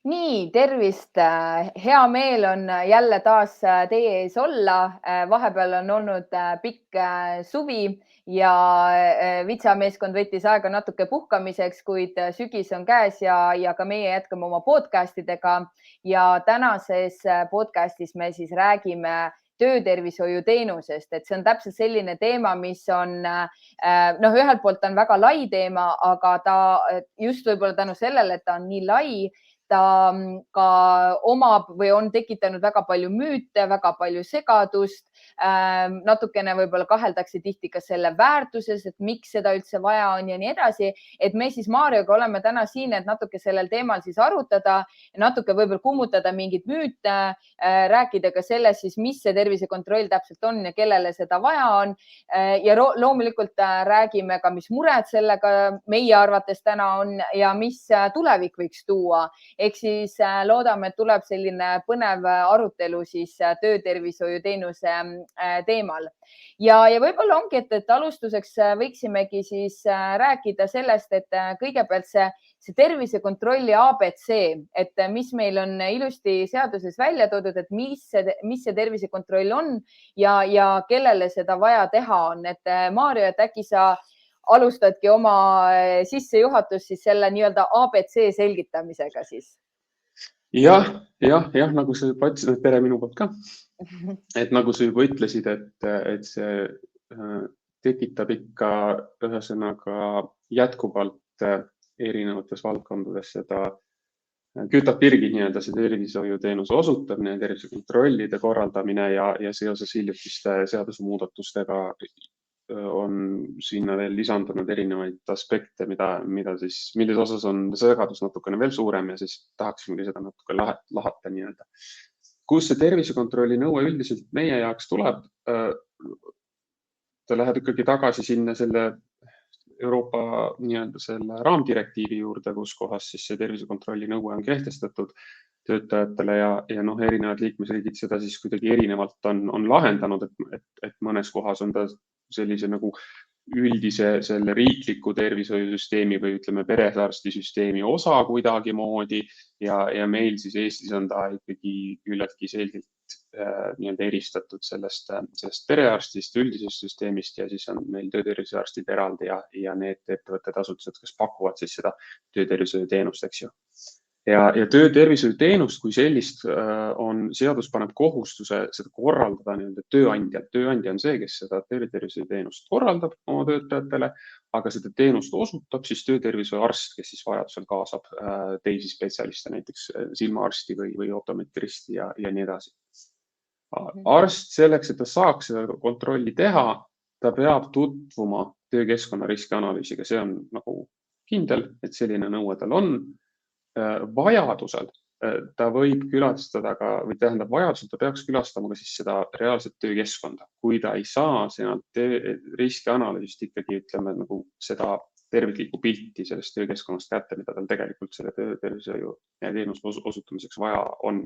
Nii, tervist! Hea meel on jälle taas teie ees olla. Vahepeal on olnud pikk suvi ja vitsameeskond võttis aega natuke puhkamiseks, kuid sügis on käes ja ka meie jätkame oma podcastidega. Ja tänases podcastis me siis räägime töötervishoiuteenusest, et see on täpselt selline teema, mis on ühelt poolt on väga lai teema, aga ta just võib-olla tänu sellele, et ta on nii lai, ta ka omab või on tekitanud väga palju müüte, väga palju segadust. Natukene võib-olla kaheldakse tihti ka selle väärtuses, et miks seda üldse vaja on ja nii edasi. Et me siis Marioga oleme täna siin, et natuke sellel teemal siis arutada, natuke võib-olla kummutada mingeid müüte, rääkida ka sellest siis, mis see tervisekontroll täpselt on ja kellele seda vaja on. Ja loomulikult räägime ka, mis mured sellega meie arvates täna on ja mis tulevik võiks tuua. Ehk siis loodame, et tuleb selline põnev arutelu siis töötervishoiuteenuse teemal. Ja võib-olla ongi, et alustuseks võiksimegi siis rääkida sellest, et kõigepealt see tervisekontrolli ABC, et mis meil on ilusti seaduses välja toodud, et mis see tervisekontroll on ja kellele seda vaja teha on. Et Maarja, et äkki sa alustadki oma sissejuhatust siis selle nii-öelda ABC selgitamisega siis. Jah, nagu sa juba ütlesid, tere minu poolt ka. Et nagu sa juba ütlesid, et see tekitab ikka ühesõnaga jätkuvalt erinevates valdkondades seda kütab pirgi nii-öelda see tervishoiuteenuse osutamine, tervisekontrollide korraldamine ja seoses hiljutiste seadusemuudatustega on sinna veel lisandunud erinevaid aspekte, milles osas on segadus natukene veel suurem ja siis tahaksimegi seda natuke lahata nii-öelda. Kus see tervisekontrolli nõue üldiselt meie jaoks tuleb? Ta läheb ikkagi tagasi sinna selle Euroopa nii-öelda selle raamdirektiivi juurde, kus kohas siis see tervisekontrolli nõue on kehtestatud töötajatele ja erinevad liikmesriigid seda siis kuidagi erinevalt on lahendanud, et mõnes kohas on ta sellise nagu üldise selle riikliku tervishoiusüsteemi või ütleme perearstisüsteemi osa kuidagimoodi ja meil siis Eestis on ta ikkagi küllaltki selgelt nii-öelda eristatud sellest perearstist, üldisest süsteemist ja siis on meil töötervishoiuarstid eraldi ja need ettevõtted, asutused, kes pakuvad siis seda töötervishoiuteenust, eks ju. Ja töötervishoiuteenust kui sellist on seadus paneb kohustuse seda korraldada nii-öelda tööandjalt. Tööandja on see, kes seda töötervishoiuteenust korraldab oma töötajatele, aga seda teenust osutab siis töötervishoiuarst, kes siis vajadusel kaasab teisi spetsialiste, näiteks silmaarsti või optometristi ja nii edasi. Arst selleks, et ta saaks seda kontrolli teha, ta peab tutvuma töökeskkonna riskianalüüsiga. See on nagu kindel, et selline nõue tal on. Vajadusel ta võib külastada ka, või tähendab vajadusel ta peaks külastama ka siis seda reaalset töökeskkonda, kui ta ei saa sealt riskianalüüsist ikkagi ütleme nagu seda terviklikku pilti sellest töökeskkonnast kätte, mida tal tegelikult selle töötervishoiu ja teenuse osutamiseks vaja on.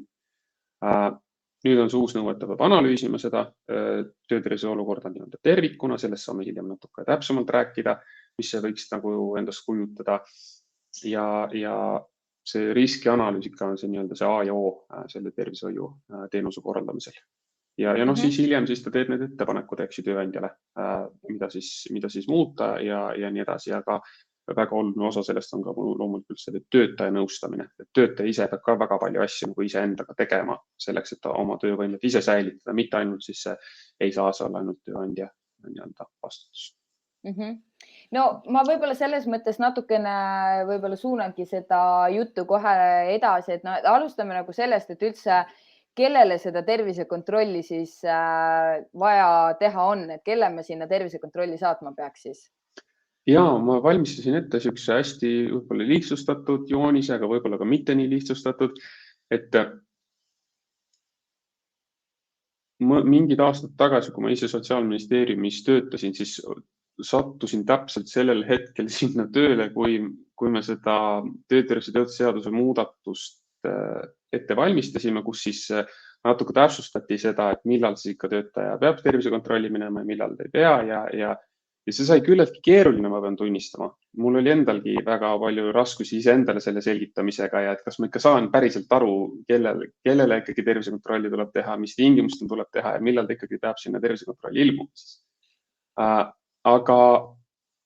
Nüüd on see uus nõue, et ta peab analüüsima seda töötervishoiu olukorda nii-öelda tervikuna, sellest saame hiljem natuke täpsemalt rääkida, mis see võiks nagu endast kujutada ja see riskianalüüsika on see nii-öelda see A ja O selle tervishoiu teenuse korraldamisel. Ja siis hiljem siis ta teeb need ettepanekud tööandjale, mida siis muuta ja nii edasi, aga väga oluline osa sellest on ka loomulikult selle töötaja nõustamine. Töötaja ise peab ka väga palju asju nagu iseendaga tegema selleks, et ta oma töövõimet ise säilitada, mitte ainult siis ei saa see olla ainult tööandja nii-öelda vastutus. No ma võib-olla selles mõttes natukene võib-olla suunangi seda juttu kohe edasi, et alustame nagu sellest, et üldse kellele seda tervisekontrolli siis vaja teha on, et kelle me sinna tervisekontrolli saatma peaks siis? Ja ma valmistasin ette sellise hästi võib-olla lihtsustatud joonise, aga võib-olla ka mitte nii lihtsustatud, et mingid aastad tagasi, kui ma ise Sotsiaalministeeriumis töötasin, siis sattusin täpselt sellel hetkel sinna tööle, kui me seda töötervishoiu seaduse muudatust ette valmistasime, kus siis natuke täpsustati seda, et millal siis ikka töötaja peab tervisekontrolli minema ja millal ta ei pea ja ja see sai küllaltki keeruline, ma pean tunnistama. Mul oli endalgi väga palju raskusi iseendale selle selgitamisega ja et kas ma ikka saan päriselt aru, kellele ikkagi tervisekontrolli tuleb teha, mis tingimustel tuleb teha ja millal ta ikkagi peab sinna tervisekontrolli ilmuma.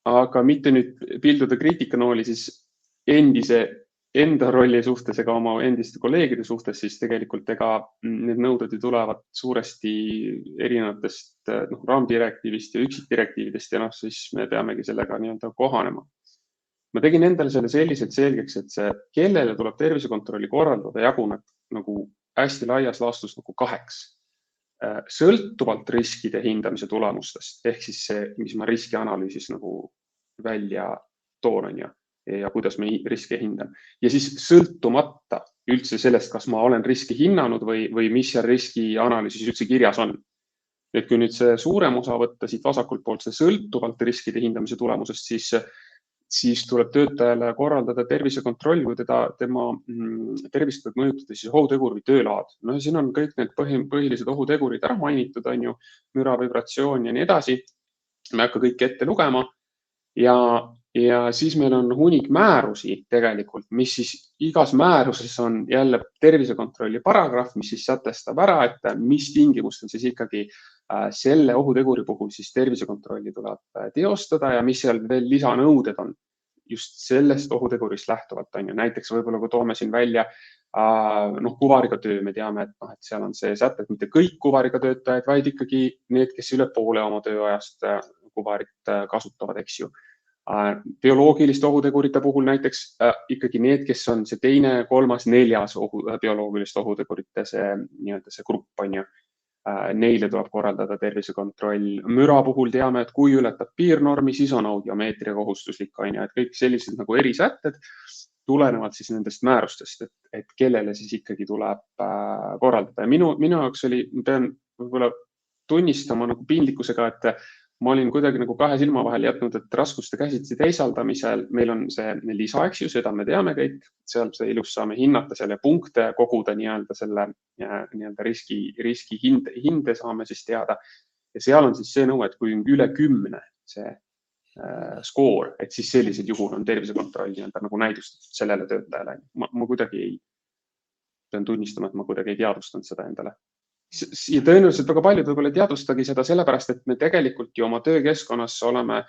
Aga mitte nüüd pilduda kriitikanooli siis enda rolli suhtes ega oma endiste kolleegide suhtes, siis tegelikult need nõuded tulevad suuresti erinevatest raamdirektiivist ja üksikdirektiividest ja siis me peamegi sellega nii-öelda kohanema. Ma tegin endale selle selliselt selgeks, et see, kellele tuleb tervisekontrolli korraldada, jaguneb nagu hästi laias laastus nagu 2. Sõltuvalt riskide hindamise tulemustest, ehk siis see, mis ma riskianalüüsis nagu välja toon ja kuidas me riske hindan. Ja siis sõltumata üldse sellest, kas ma olen riski hinnanud või mis seal riskianalüüsis üldse kirjas on. Et kui nüüd see suurem osa võtta siit vasakult poolt see sõltuvalt riskide hindamise tulemusest, siis tuleb töötajale korraldada tervisekontroll, kui tema tervist võib mõjutada siis ohutegur või töölaad. No siin on kõik need põhilised ohutegurid ära mainitud, on ju, müra, vibratsioon ja nii edasi. Me ei hakka kõik ette lugema. Ja siis meil on hunnik määrusi tegelikult, mis siis igas määruses on jälle tervisekontrolli paragrahv, mis siis sätestab ära, et mis tingimustel siis ikkagi selle ohuteguri puhul siis tervisekontrolli tuleb teostada ja mis seal veel lisanõuded on just sellest ohutegurist lähtuvalt. On ju. Näiteks võib-olla kui toome siin välja kuvariga töö, me teame, et seal on see säte, et mitte kõik kuvariga töötajad, vaid ikkagi need, kes üle poole oma tööajast kuvarit kasutavad, eks ju. Bioloogiliste ohutegurite puhul näiteks ikkagi need, kes on see 2., 3., 4. bioloogiliste ohutegurite see grupp on ju. Neile tuleb korraldada tervisekontroll. Müra puhul teame, et kui ületab piirnormi, siis on audiomeetria kohustuslik on ju, et kõik sellised nagu erisätted tulenevad siis nendest määrustest, et kellele siis ikkagi tuleb korraldada. Ja minu jaoks oli, pean võib-olla tunnistama nagu piinlikkusega, et ma olin kuidagi nagu 2 silma vahel jätnud, et raskuste käsitsi teisaldamisel meil on see lisa, eks ju, seda me teame kõik, seal see ilus saame hinnata selle punkte, koguda nii-öelda selle riski hinde saame siis teada. Ja seal on siis see nõue, et kui on üle 10 see skoor, et siis sellisel juhul on tervisekontroll nii-öelda nagu näidustatud sellele töötajale. Ma kuidagi pean tunnistama, et ma kuidagi ei teadvustanud seda endale. Ja tõenäoliselt väga paljud võib-olla ei teadvustagi seda sellepärast, et me tegelikult ju oma töökeskkonnas oleme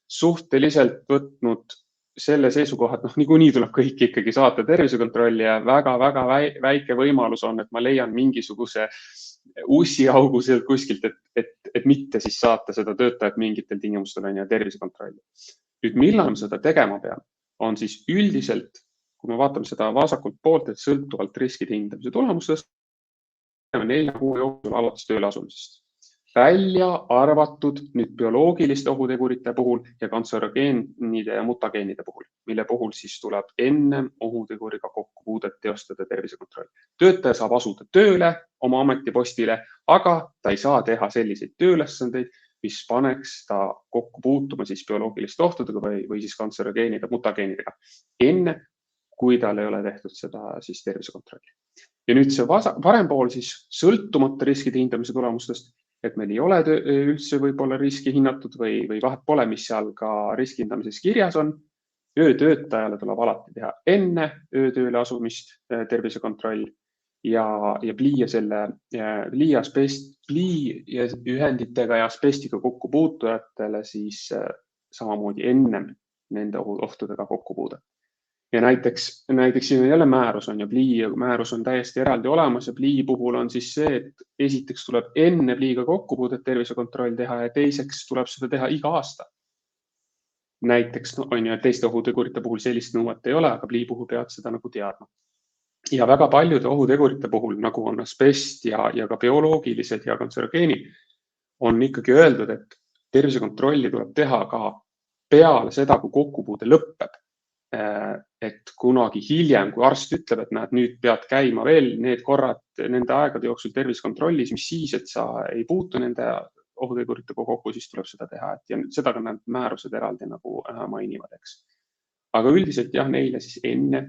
suhteliselt võtnud selle seisukoha, et niikuinii tuleb kõik ikkagi saata tervisekontrolli ja väga-väga väike võimalus on, et ma leian mingisuguse ussiaugu sealt kuskilt, et mitte siis saata seda töötajat mingitel tingimustel on ja tervisekontrolli. Nüüd, millal seda tegema peab, on siis üldiselt, kui me vaatame seda vasakult poolt, et sõltuvalt riskide hindamise tulemustest, 4 kuu jooksul alates tööle asumisest. Välja arvatud nüüd bioloogiliste ohutegurite puhul ja kantserogeenide ja mutageenide puhul, mille puhul siis tuleb enne ohuteguriga kokkupuudet teostada tervisekontroll. Töötaja saab asuda tööle oma ametipostile, aga ta ei saa teha selliseid tööülesandeid, mis paneks ta kokku puutuma siis bioloogiliste ohtudega või siis kantserogeenide, mutageenidega. Enne, kui tal ei ole tehtud seda siis tervisekontrolli. Ja nüüd see parem pool siis sõltumata riskide hindamise tulemustest, et meil ei ole üldse võib-olla riski hinnatud või vahet pole, mis seal ka riski hindamises kirjas on. Öötöötajale tuleb alati teha enne öötööle asumist tervisekontroll ja plii ühenditega ja asbestiga kokkupuutujatele siis samamoodi ennem nende ohtudega kokkupuudet. Ja näiteks siin on jälle määrus on ja plii määrus on täiesti eraldi olemas ja plii puhul on siis see, et esiteks tuleb enne pliiga kokkupuudet tervisekontroll teha ja teiseks tuleb seda teha iga aasta. Näiteks on ju, et teiste ohutegurite puhul sellist nõuet ei ole, aga plii puhul pead seda nagu teadma. Ja väga paljude ohutegurite puhul, nagu on asbest ja ka bioloogilised ja kantserogeenid, on ikkagi öeldud, et tervisekontrolli tuleb teha ka peale seda, kui kokkupuude lõpeb. Et kunagi hiljem, kui arst ütleb, et näed, nüüd pead käima veel need korrad nende aegade jooksul tervisekontrollis, mis siis, et sa ei puutu nende ohuteguritega kokku, siis tuleb seda teha. Ja seda ka need määrused eraldi nagu mainivad, eks. Aga üldiselt jah, neile siis enne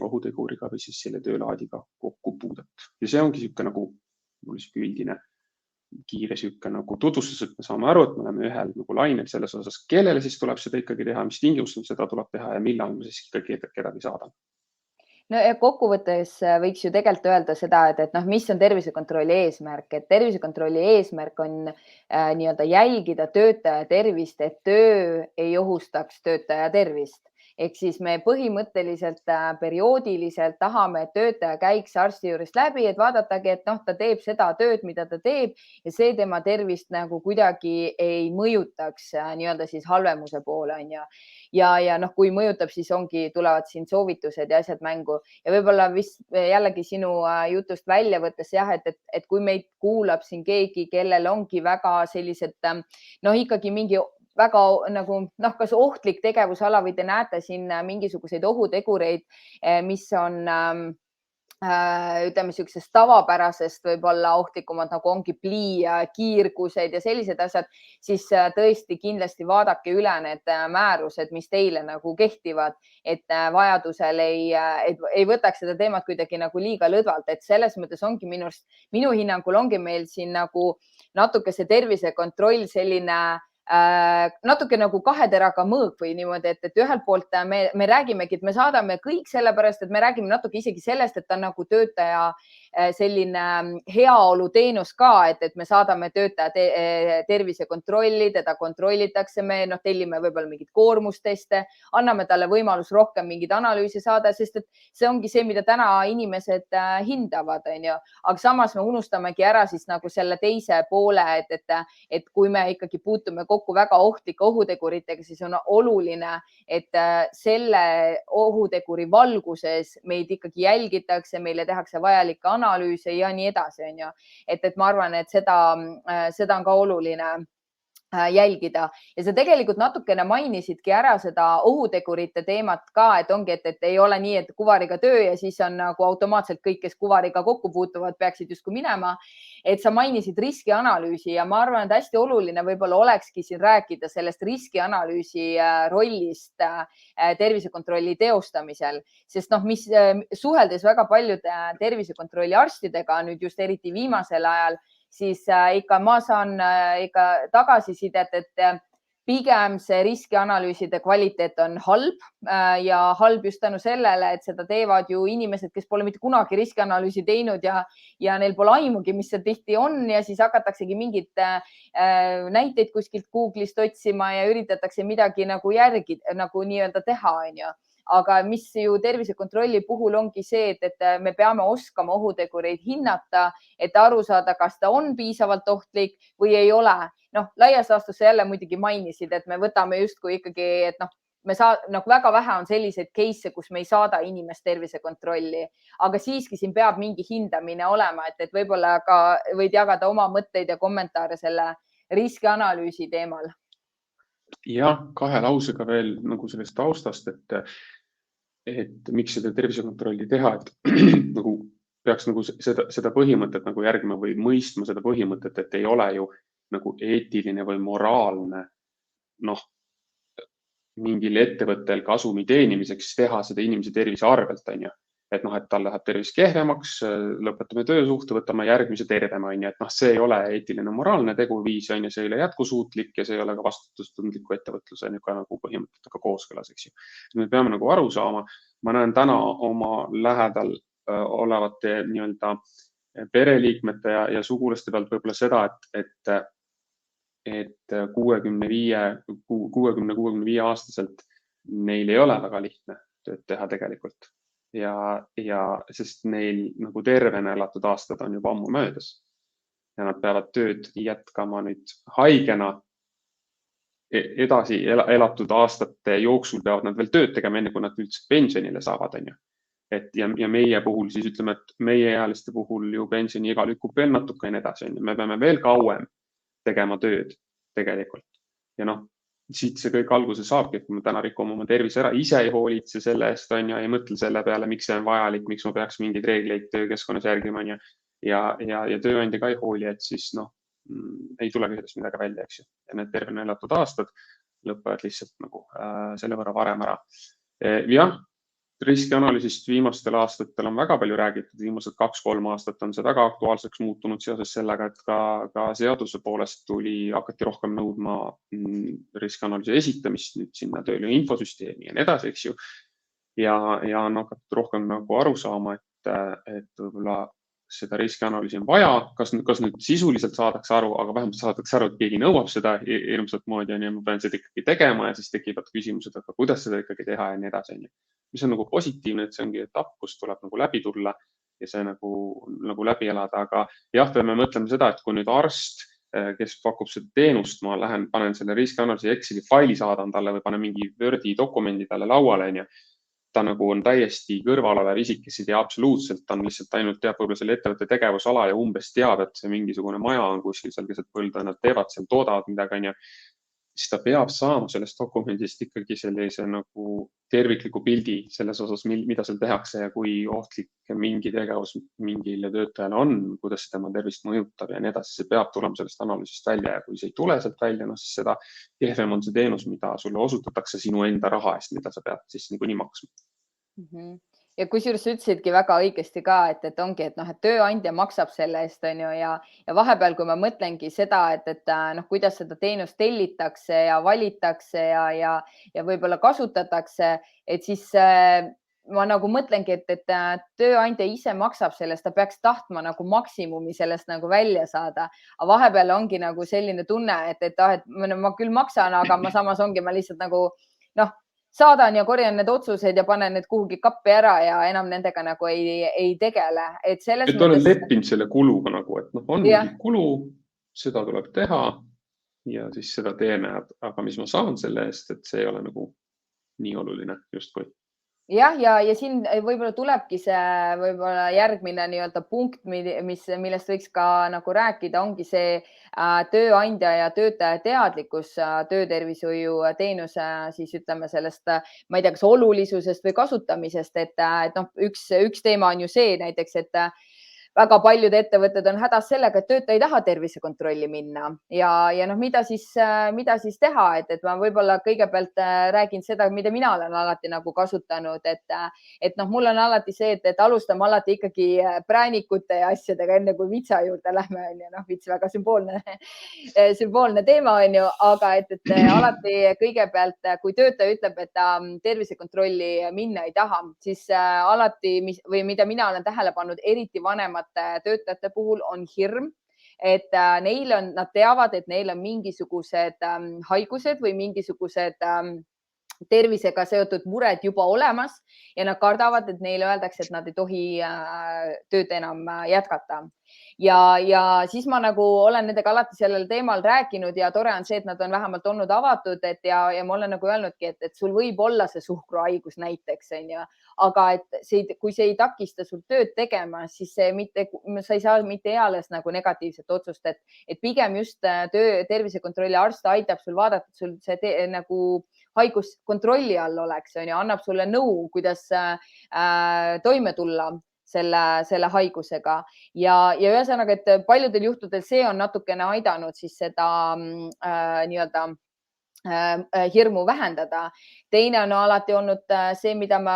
ohuteguriga või siis selle töölaadiga kokkupuudet. Ja see ongi siuke nagu üldine kiire süüke nagu tutvustus, et me saame aru, et me oleme ühel nagu lainel selles osas, kellele siis tuleb seda ikkagi teha, mis tingimustel seda tuleb teha ja millal me siis ikkagi kedagi saadame. No ja kokkuvõttes võiks ju tegelikult öelda seda, et noh, mis on tervisekontrolli eesmärk, et tervisekontrolli eesmärk on nii-öelda jälgida töötaja tervist, et töö ei ohustaks töötaja tervist. Ehk siis me põhimõtteliselt perioodiliselt tahame, et töötaja käiks arsti juurest läbi, et vaadatagi, et noh, ta teeb seda tööd, mida ta teeb ja see tema tervist nagu kuidagi ei mõjutaks nii-öelda siis halvemuse poole, on ju. Ja noh, kui mõjutab, siis tulevad siin soovitused ja asjad mängu ja võib-olla vist jällegi sinu jutust välja võttes jah, et kui meid kuulab siin keegi, kellel ongi väga sellised noh, ikkagi mingi väga nagu noh, kas ohtlik tegevusala või te näete siin mingisuguseid ohutegureid, mis on ütleme niisugusest tavapärasest võib-olla ohtlikumad, nagu ongi plii ja kiirgused ja sellised asjad, siis tõesti kindlasti vaadake üle need määrused, mis teile nagu kehtivad, et vajadusel ei võtaks seda teemat kuidagi nagu liiga lõdvalt, et selles mõttes ongi minu hinnangul ongi meil siin nagu natuke see tervisekontroll selline natuke nagu kahe teraga mõõk või niimoodi, et ühelt poolt me räägimegi, et me saadame kõik sellepärast, et me räägime natuke isegi sellest, et ta on nagu töötaja selline heaoluteenus ka, et me saadame töötaja tervisekontrolli, teda kontrollitakse, me tellime võib-olla mingid koormusteste, anname talle võimalus rohkem mingeid analüüse saada, sest et see ongi see, mida täna inimesed hindavad, on ju. Aga samas me unustamegi ära siis nagu selle teise poole, et kui me ikkagi puutume kokku väga ohtlike ohuteguritega, siis on oluline, et selle ohuteguri valguses meid ikkagi jälgitakse, meile tehakse vajalikke analüüse ja nii edasi, on ju. Et ma arvan, et seda on ka oluline jälgida ja sa tegelikult natukene mainisidki ära seda ohutegurite teemat ka, et ongi, et ei ole nii, et kuvariga töö ja siis on nagu automaatselt kõik, kes kuvariga kokku puutuvad, peaksid justkui minema. Et sa mainisid riskianalüüsi ja ma arvan, et hästi oluline võib-olla olekski siin rääkida sellest riskianalüüsi rollist tervisekontrolli teostamisel, sest noh, suheldes väga paljude tervisekontrolli arstidega nüüd just eriti viimasel ajal, siis ikka ma saan ikka tagasisidet, et pigem see riskianalüüside kvaliteet on halb ja halb just tänu sellele, et seda teevad ju inimesed, kes pole mitte kunagi riskianalüüsi teinud ja neil pole aimugi, mis see tihti on ja siis hakataksegi mingid näiteid kuskilt Google'ist otsima ja üritatakse midagi nagu nagu nii-öelda teha, on ju. Aga mis ju tervisekontrolli puhul ongi see, et me peame oskama ohutegureid hinnata, et aru saada, kas ta on piisavalt ohtlik või ei ole. Noh, laias laastus sa jälle muidugi mainisid, et me võtame justkui ikkagi, et noh, nagu väga vähe on selliseid case'e, kus me ei saada inimest tervisekontrolli, aga siiski siin peab mingi hindamine olema, et võib-olla ka võid jagada oma mõtteid ja kommentaare selle riskianalüüsi teemal. Jah, kahe lausega veel nagu sellest taustast, et miks seda tervisekontrolli teha, et nagu peaks nagu seda põhimõtet nagu järgima või mõistma seda põhimõtet, et ei ole ju nagu eetiline või moraalne mingil ettevõttel kasumi teenimiseks teha seda inimese tervise arvelt, on ju. Et noh, et tal läheb tervis kehvemaks, lõpetame töösuhte, võtame järgmise tervema, on ju. Et noh, see ei ole eetiline moraalne teguviis, on ju, see ei ole jätkusuutlik ja see ei ole ka vastutustundliku ettevõtluse nagu põhimõtetega kooskõlas, eks ju. Me peame nagu aru saama, ma näen täna oma lähedal olevate nii-öelda pereliikmete ja sugulaste pealt võib-olla seda, et 60-65 aastaselt neil ei ole väga lihtne tööd teha tegelikult. Ja sest neil nagu tervena elatud aastad on juba ammu möödas ja nad peavad tööd jätkama nüüd haigena. Edasi elatud aastate jooksul peavad nad veel tööd tegema, enne kui nad üldse pensionile saavad, on ju. Ja meie puhul siis ütleme, et meie ealiste puhul ju pensioniiga lükkub veel natukene edasi, on ju. Me peame veel kauem tegema tööd tegelikult. Ja noh, siit see kõik alguse saabki, et kui me täna rikume oma tervise ära, ise ei hoolitse selle eest, on ju, ei mõtle selle peale, miks see on vajalik, miks ma peaks mingeid reegleid töökeskkonnas järgima, on ju. Ja tööandja ka ei hooli, et siis ei tulegi sellest midagi välja, eks ju. Ja need tervena elatud aastad lõpevad lihtsalt nagu selle võrra varem ära. Jah, riskianalüüsist viimastel aastatel on väga palju räägitud, viimased 2-3 aastat on see väga aktuaalseks muutunud seoses sellega, et ka seaduse poolest hakati rohkem nõudma riskianalüüsi esitamist nüüd sinna tööle infosüsteemi ja nii edasi, eks ju. Ja on hakatud rohkem nagu aru saama, et võib-olla seda riskianalüüsi on vaja, kas nüüd sisuliselt saadakse aru, aga vähemalt saadakse aru, et keegi nõuab seda hirmsat moodi ja ma pean seda ikkagi tegema ja siis tekivad küsimused, aga kuidas seda ikkagi teha ja nii edasi. Mis on nagu positiivne, et see ongi etapp, kus tuleb nagu läbi tulla ja see nagu läbi elada, aga jah, peame mõtlema seda, et kui nüüd arst, kes pakub seda teenust, ma panen selle riskianalüüsi Exceli faili, saadan talle või panen mingi Wordi dokumendi talle lauale, ta nagu on täiesti kõrvalolev isik, kes ei tea absoluutselt, ta on lihtsalt ainult teab võib-olla selle ettevõtte tegevusala ja umbes teab, et see mingisugune maja on kuskil seal keset põlda, nad teevad seal, toodavad midagi, siis ta peab saama sellest dokumendist ikkagi sellise nagu tervikliku pildi selles osas, mida seal tehakse ja kui ohtlik mingi tegevus mingile töötajale on, kuidas see tema tervist mõjutab ja nii edasi. See peab tulema sellest analüüsist välja ja kui see ei tule sealt välja, siis seda kehvem on see teenus, mida sulle osutatakse sinu enda raha eest, mida sa pead siis niikuinii maksma. Ja kusjuures sa ütlesidki väga õigesti ka, et ongi, et tööandja maksab selle eest, on ju, ja vahepeal, kui ma mõtlengi seda, et kuidas seda teenust tellitakse ja valitakse ja võib-olla kasutatakse, et siis ma nagu mõtlengi, et tööandja ise maksab sellest, ta peaks tahtma nagu maksimumi sellest nagu välja saada. Aga vahepeal ongi nagu selline tunne, et ma küll maksan, aga samas ongi, ma lihtsalt nagu saadan ja korjan need otsused ja panen need kuhugi kappi ära ja enam nendega nagu ei tegele. Et olen leppinud selle kuluga nagu, et on mingi kulu, seda tuleb teha ja siis seda teeme, aga mis ma saan selle eest, et see ei ole nagu nii oluline justkui. Ja siin võib-olla tulebki see võib-olla järgmine nii-öelda punkt, millest võiks ka nagu rääkida, ongi see tööandja ja töötaja teadlikkus töötervishoiu teenuse siis ütleme sellest, ma ei tea, kas olulisusest või kasutamisest, et üks teema on ju see näiteks, et väga paljud ettevõtted on hädas sellega, et töötaja ei taha tervisekontrolli minna ja mida siis teha, et ma võib-olla kõigepealt räägin seda, mida mina olen alati nagu kasutanud, et mul on alati see, et alustame alati ikkagi präänikute ja asjadega, enne kui vitsa juurde lähme, on ju, vits väga sümboolne teema, on ju, aga et alati kõigepealt, kui töötaja ütleb, et ta tervisekontrolli minna ei taha, siis alati või mida mina olen tähele pannud, eriti vanemad töötajate puhul on hirm, et nad teavad, et neil on mingisugused haigused või mingisugused tervisega seotud mured juba olemas ja nad kardavad, et neile öeldakse, et nad ei tohi tööd enam jätkata. Ja siis ma nagu olen nendega alati sellel teemal rääkinud ja tore on see, et nad on vähemalt olnud avatud, ja ma olen nagu öelnudki, et sul võib olla see suhkruhaigus näiteks, on ju, aga et kui see ei takista sul tööd tegema, siis sa ei saa mitte eales nagu negatiivset otsust, et pigem just tervisekontrolli arst aitab sul vaadata, et sul see nagu haigus kontrolli all oleks, on ju, annab sulle nõu, kuidas toime tulla selle haigusega ja ühesõnaga, et paljudel juhtudel see on natukene aidanud siis seda nii-öelda hirmu vähendada. Teine on alati olnud see, mida ma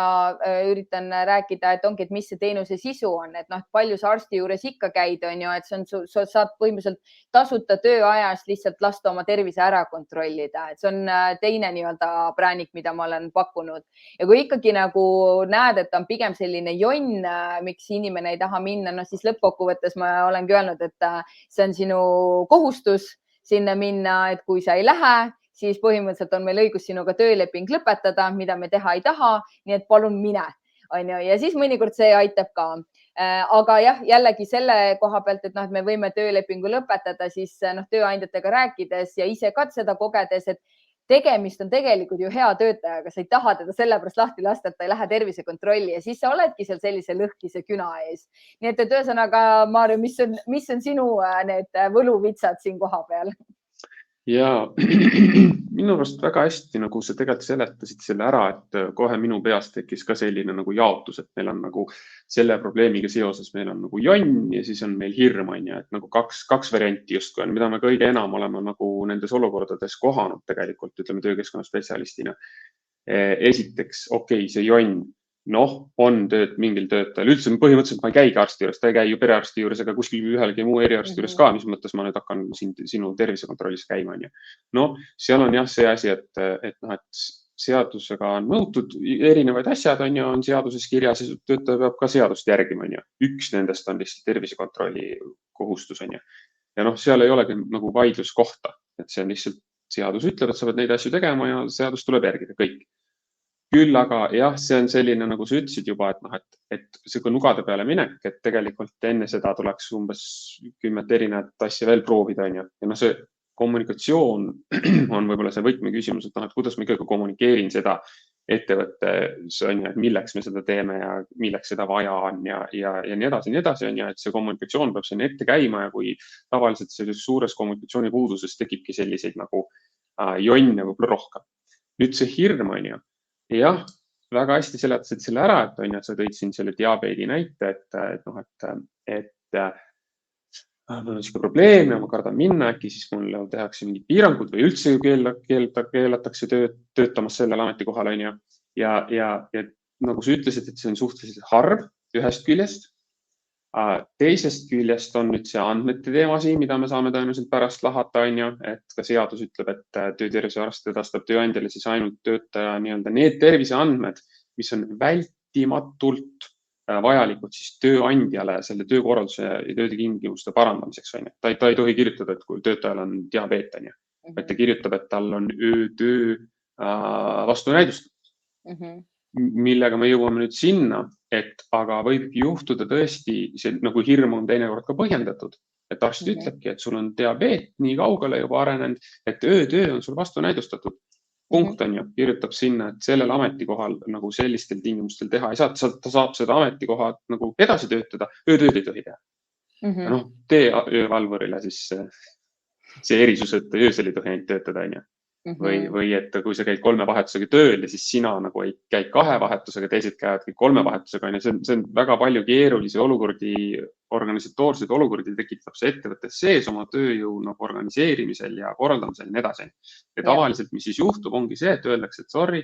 üritan rääkida, et ongi, et mis see teenuse sisu on, et palju sa arsti juures ikka käid, on ju, et sa saad põhimõtteliselt tasuta tööajast lihtsalt lasta oma tervise ära kontrollida, et see on teine nii-öelda präänik, mida ma olen pakkunud. Ja kui ikkagi nagu näed, et on pigem selline jonn, miks inimene ei taha minna, siis lõppkokkuvõttes ma olengi öelnud, et see on sinu kohustus sinna minna, et kui sa ei lähe, siis põhimõtteliselt on meil õigus sinuga tööleping lõpetada, mida me teha ei taha, nii et palun mine, on ju, ja siis mõnikord see aitab ka. Aga jah, jällegi selle koha pealt, et me võime töölepingu lõpetada, siis tööandjatega rääkides ja ise ka seda kogedes, et tegemist on tegelikult ju hea töötajaga, sa ei taha teda sellepärast lahti lasta, et ta ei lähe tervisekontrolli ja siis sa oledki seal sellise lõhkise küna ees. Nii et ühesõnaga, Maarja, mis on sinu need võluvitsad siin koha peal? Ja minu arust väga hästi nagu sa tegelikult seletasid selle ära, et kohe minu peas tekkis ka selline nagu jaotus, et meil on nagu selle probleemiga seoses, meil on nagu jonn ja siis on meil hirm, on ju, et nagu kaks varianti justkui on, mida me kõige enam oleme nagu nendes olukordades kohanud tegelikult, ütleme töökeskkonna spetsialistina. Esiteks, okei, see jonn, on tööd mingil töötajal. Üldse põhimõtteliselt ma ei käigi arsti juures, ta ei käi ju perearsti juures ega kuskil ühelgi muu eriarsti juures ka, mis mõttes ma nüüd hakkan sinu tervisekontrollis käima. Seal on jah see asi, et seadusega on nõutud erinevaid asjad, on seaduses kirjas ja töötaja peab ka seadust järgima. Üks nendest on lihtsalt tervisekontrolli kohustus. Ja seal ei olegi nagu vaidluskohta, et see on lihtsalt seadus ütleb, et sa pead neid asju tegema ja seadus tuleb järgida kõik. Küll aga jah, see on selline, nagu sa ütlesid juba, et see kui nugade peale minek, et tegelikult enne seda tuleks umbes 10 erinevat asja veel proovida. Ja see kommunikatsioon on võib-olla see võtmeküsimus, et kuidas ma ikkagi kommunikeerin seda ettevõttes, et milleks me seda teeme ja milleks seda vaja on ja nii edasi, et see kommunikatsioon peab sinna ette käima ja kui tavaliselt sellises suures kommunikatsiooni puuduses tekibki selliseid nagu jonne võib-olla rohkem. Nüüd see hirm jah, väga hästi seletasid selle ära, et sa tõid siin selle diabeedi näite, et mul on siuke probleem ja ma kardan minna, äkki siis mul tehakse mingid piirangud või üldse keelatakse töötamas sellel ametikohal. Ja nagu sa ütlesid, et see on suhteliselt harv ühest küljest. Teisest küljest on nüüd see andmete teema siin, mida me saame tõenäoliselt pärast lahata, et ka seadus ütleb, et töötervishoiuarst edastab tööandjale siis ainult töötaja need terviseandmed, mis on vältimatult vajalikud siis tööandjale selle töökorralduse ja töötingimuste parandamiseks. Ta ei tohi kirjutada, et kui töötajal on diabeet, vaid ta kirjutab, et tal on öötöö vastunäidustus. Millega me jõuame nüüd sinna, et aga võib juhtuda tõesti, see nagu hirm on teinekord ka põhjendatud, et arst ütlebki, et sul on diabeet nii kaugele juba arenenud, et öötöö on sul vastunäidustatud. Punkt kirjutab sinna, et sellel ametikohal nagu sellistel tingimustel teha ei saa, ta saab seda ametikoha nagu edasi töötada, öötööd ei tohi teha. Tee öövalvurile siis see erisus, et öösel ei tohi ainult töötada. Või et kui sa käid 3 vahetusega tööl ja siis sina nagu ei käid 2 vahetusega, teised käivad kõik 3 vahetusega. See on väga palju keerulisi olukordi, organisatoorseid olukordi tekitab see ettevõttes sees oma tööjõu nagu organiseerimisel ja korraldamisel ja nii edasi. Ja tavaliselt, mis siis juhtub, ongi see, et öeldakse, et sorry,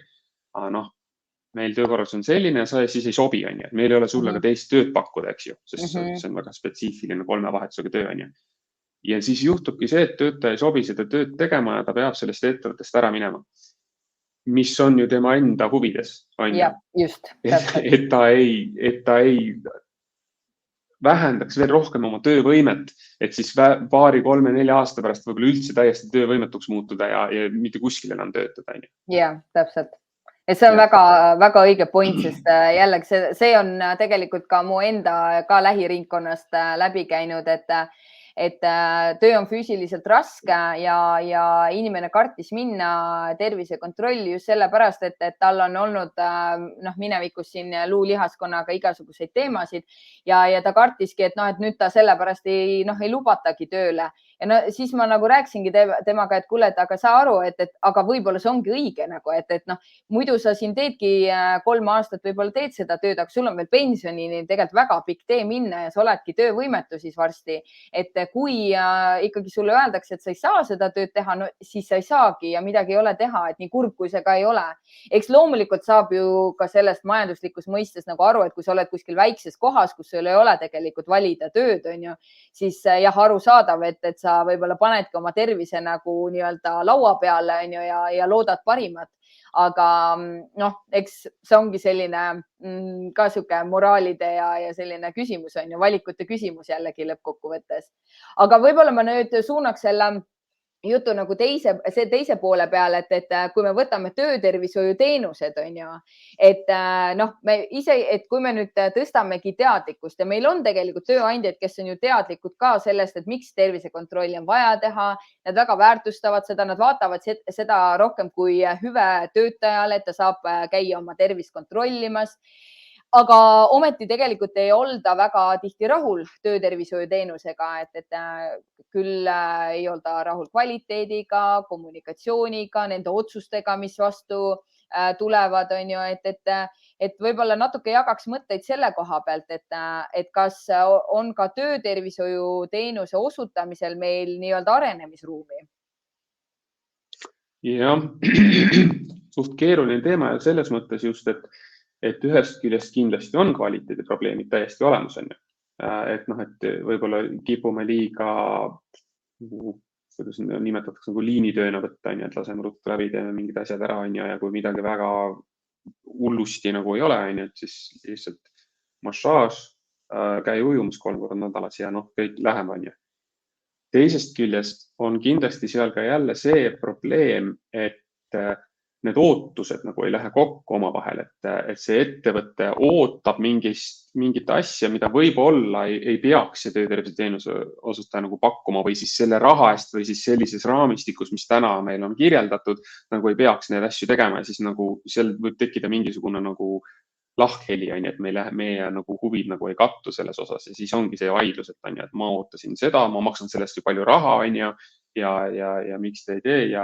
meil töökorraldus on selline ja sa siis ei sobi. Meil ei ole sulle ka teist tööd pakkuda, eks ju, sest see on väga spetsiifiline 3 vahetusega töö. Ja siis juhtubki see, et töötaja ei sobi seda tööd tegema ja ta peab sellest ettevõttest ära minema, mis on ju tema enda huvides. Ja, just. Et ta ei vähendaks veel rohkem oma töövõimet, et siis 2, 3, 4 aasta pärast võib-olla üldse täiesti töövõimetuks muutuda ja mitte kuskil enam töötada. Ja, täpselt. Et see on väga õige point, sest jällegi see on tegelikult ka mu enda ka lähiringkonnast läbi käinud, et töö on füüsiliselt raske ja inimene kartis minna tervisekontrolli just sellepärast, et tal on olnud minevikus siin luulihaskonnaga igasuguseid teemasid ja ta kartiski, et nüüd ta sellepärast ei lubatagi tööle. Ja siis ma nagu rääkisingi temaga, et kuule, et aga saa aru, et aga võib-olla see ongi õige, et muidu sa siin teedki 3 aastat, võib-olla teed seda tööd, aga sul on veel pensionini tegelikult väga pikk tee minna ja sa oledki töövõimetu siis varsti. Et kui ikkagi sulle öeldakse, et sa ei saa seda tööd teha, siis sa ei saagi ja midagi ei ole teha, et nii kurb, kui see ka ei ole. Eks loomulikult saab ju ka sellest majanduslikus mõistes nagu aru, et kui sa oled kuskil väikses kohas, kus sul ei ole tegelikult valida tööd, siis jah, arusaadav, et sa võib-olla panedki oma tervise nagu laua peale ja loodad parimat. Aga eks see ongi selline ka sihuke moraalide ja selline küsimus valikute küsimus jällegi lõppkokkuvõttes. Aga võib-olla ma nüüd suunaks selle jutu nagu teise poole peale, et kui me võtame töötervishoiuteenused, et kui me nüüd tõstamegi teadlikkust ja meil on tegelikult tööandjaid, kes on ju teadlikud ka sellest, et miks tervisekontrolli on vaja teha, nad väga väärtustavad seda, nad vaatavad seda rohkem kui hüve töötajale, et ta saab käia oma tervist kontrollimas. Aga ometi tegelikult ei olda väga tihti rahul töötervishoiuteenusega, et küll ei olda rahul kvaliteediga, kommunikatsiooniga, nende otsustega, mis vastu tulevad, et võib-olla natuke jagaks mõtteid selle koha pealt, et kas on ka töötervishoiuteenuse osutamisel meil arenemisruumi? Jah, suht keeruline teema ja selles mõttes just, et et ühest küljest kindlasti on kvaliteediprobleemid täiesti olemas, on ju. Et noh, et võib-olla kipume liiga, kuidas nimetatakse nagu liinitööna võtta, on ju, et laseme ruttu läbi, teeme mingid asjad ära, on ju, ja kui midagi väga hullusti nagu ei ole, on ju, et siis lihtsalt massaaž, käi ujumas 3 korda nädalas ja noh, kõik läheb, on ju. Teisest küljest on kindlasti seal ka jälle see probleem, et need ootused nagu ei lähe kokku omavahel, et see ettevõte ootab mingit asja, mida võib-olla ei peaks see töötervise teenuse osutaja nagu pakkuma või siis selle raha eest või siis sellises raamistikus, mis täna meil on kirjeldatud, nagu ei peaks neid asju tegema ja siis nagu seal võib tekkida mingisugune nagu lahkheli, on ju, et meie nagu huvid nagu ei kattu selles osas ja siis ongi see vaidlus, et on ju, et ma ootasin seda, ma maksan sellest ju palju raha, on ju, ja miks te ei tee ja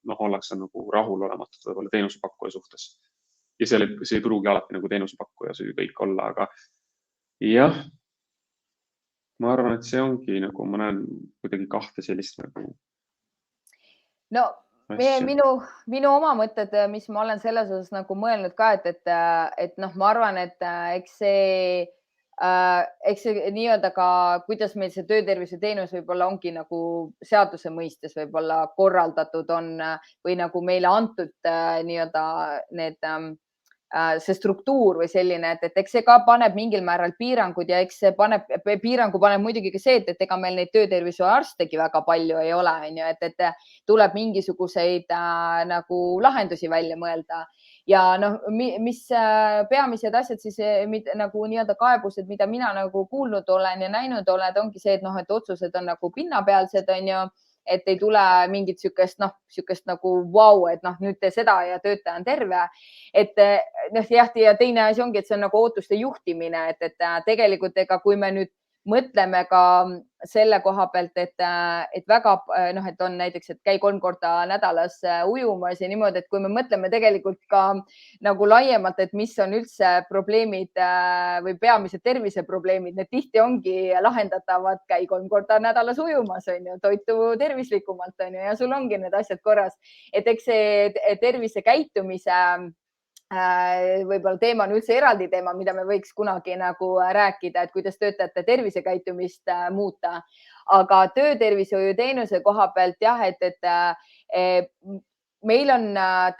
noh, ollakse nagu rahulolematud võib-olla teenusepakkuja suhtes. Ja see ei pruugi alati nagu teenusepakkuja süü kõik olla, aga jah, ma arvan, et see ongi nagu, ma näen kuidagi kahte sellist nagu no minu oma mõtted, mis ma olen selles osas nagu mõelnud ka, et noh, ma arvan, et eks see nii-öelda ka, kuidas meil see töötervise teenus võib-olla ongi nagu seaduse mõistes võib-olla korraldatud on või nagu meile antud nii-öelda see struktuur või selline, et eks see ka paneb mingil määral piirangud ja eks see piirangu paneb muidugi ka see, et ega meil neid töötervishoiuarstegi väga palju ei ole, on ju, et tuleb mingisuguseid nagu lahendusi välja mõelda. Ja noh, mis peamised asjad siis nagu nii-öelda kaebused, mida mina nagu kuulnud olen ja näinud olen, ongi see, et noh, et otsused on nagu pinnapealsed, on ju, et ei tule mingit sükest nagu vau, et noh, nüüd tee seda ja töötaja on terve. Et noh, jah, ja teine asi ongi, et see on nagu ootuste juhtimine, et tegelikult ega kui me nüüd mõtleme ka selle koha pealt, et väga noh, et on näiteks, et käi 3 korda nädalas ujumas ja niimoodi, et kui me mõtleme tegelikult ka nagu laiemalt, et mis on üldse probleemid või peamised terviseprobleemid, need tihti ongi lahendatavad, käi 3 korda nädalas ujumas, on ju, toitu tervislikumalt, on ju, ja sul ongi need asjad korras. Et eks see tervisekäitumise võib-olla teema on üldse eraldi teema, mida me võiks kunagi nagu rääkida, et kuidas töötajate tervisekäitumist muuta. Aga töötervishoiuteenuse koha pealt jah, et meil on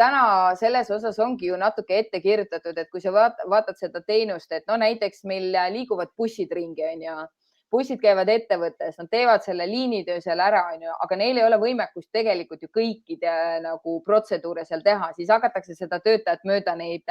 täna selles osas ongi ju natuke ette kirjutatud, et kui sa vaatad seda teenust, et no näiteks meil liiguvad bussid ringi, on ju. Bussid käivad ettevõttes, nad teevad selle liinitöö seal ära, on ju, aga neil ei ole võimekust tegelikult ju kõikide nagu protseduure seal teha, siis hakatakse seda töötajat mööda neid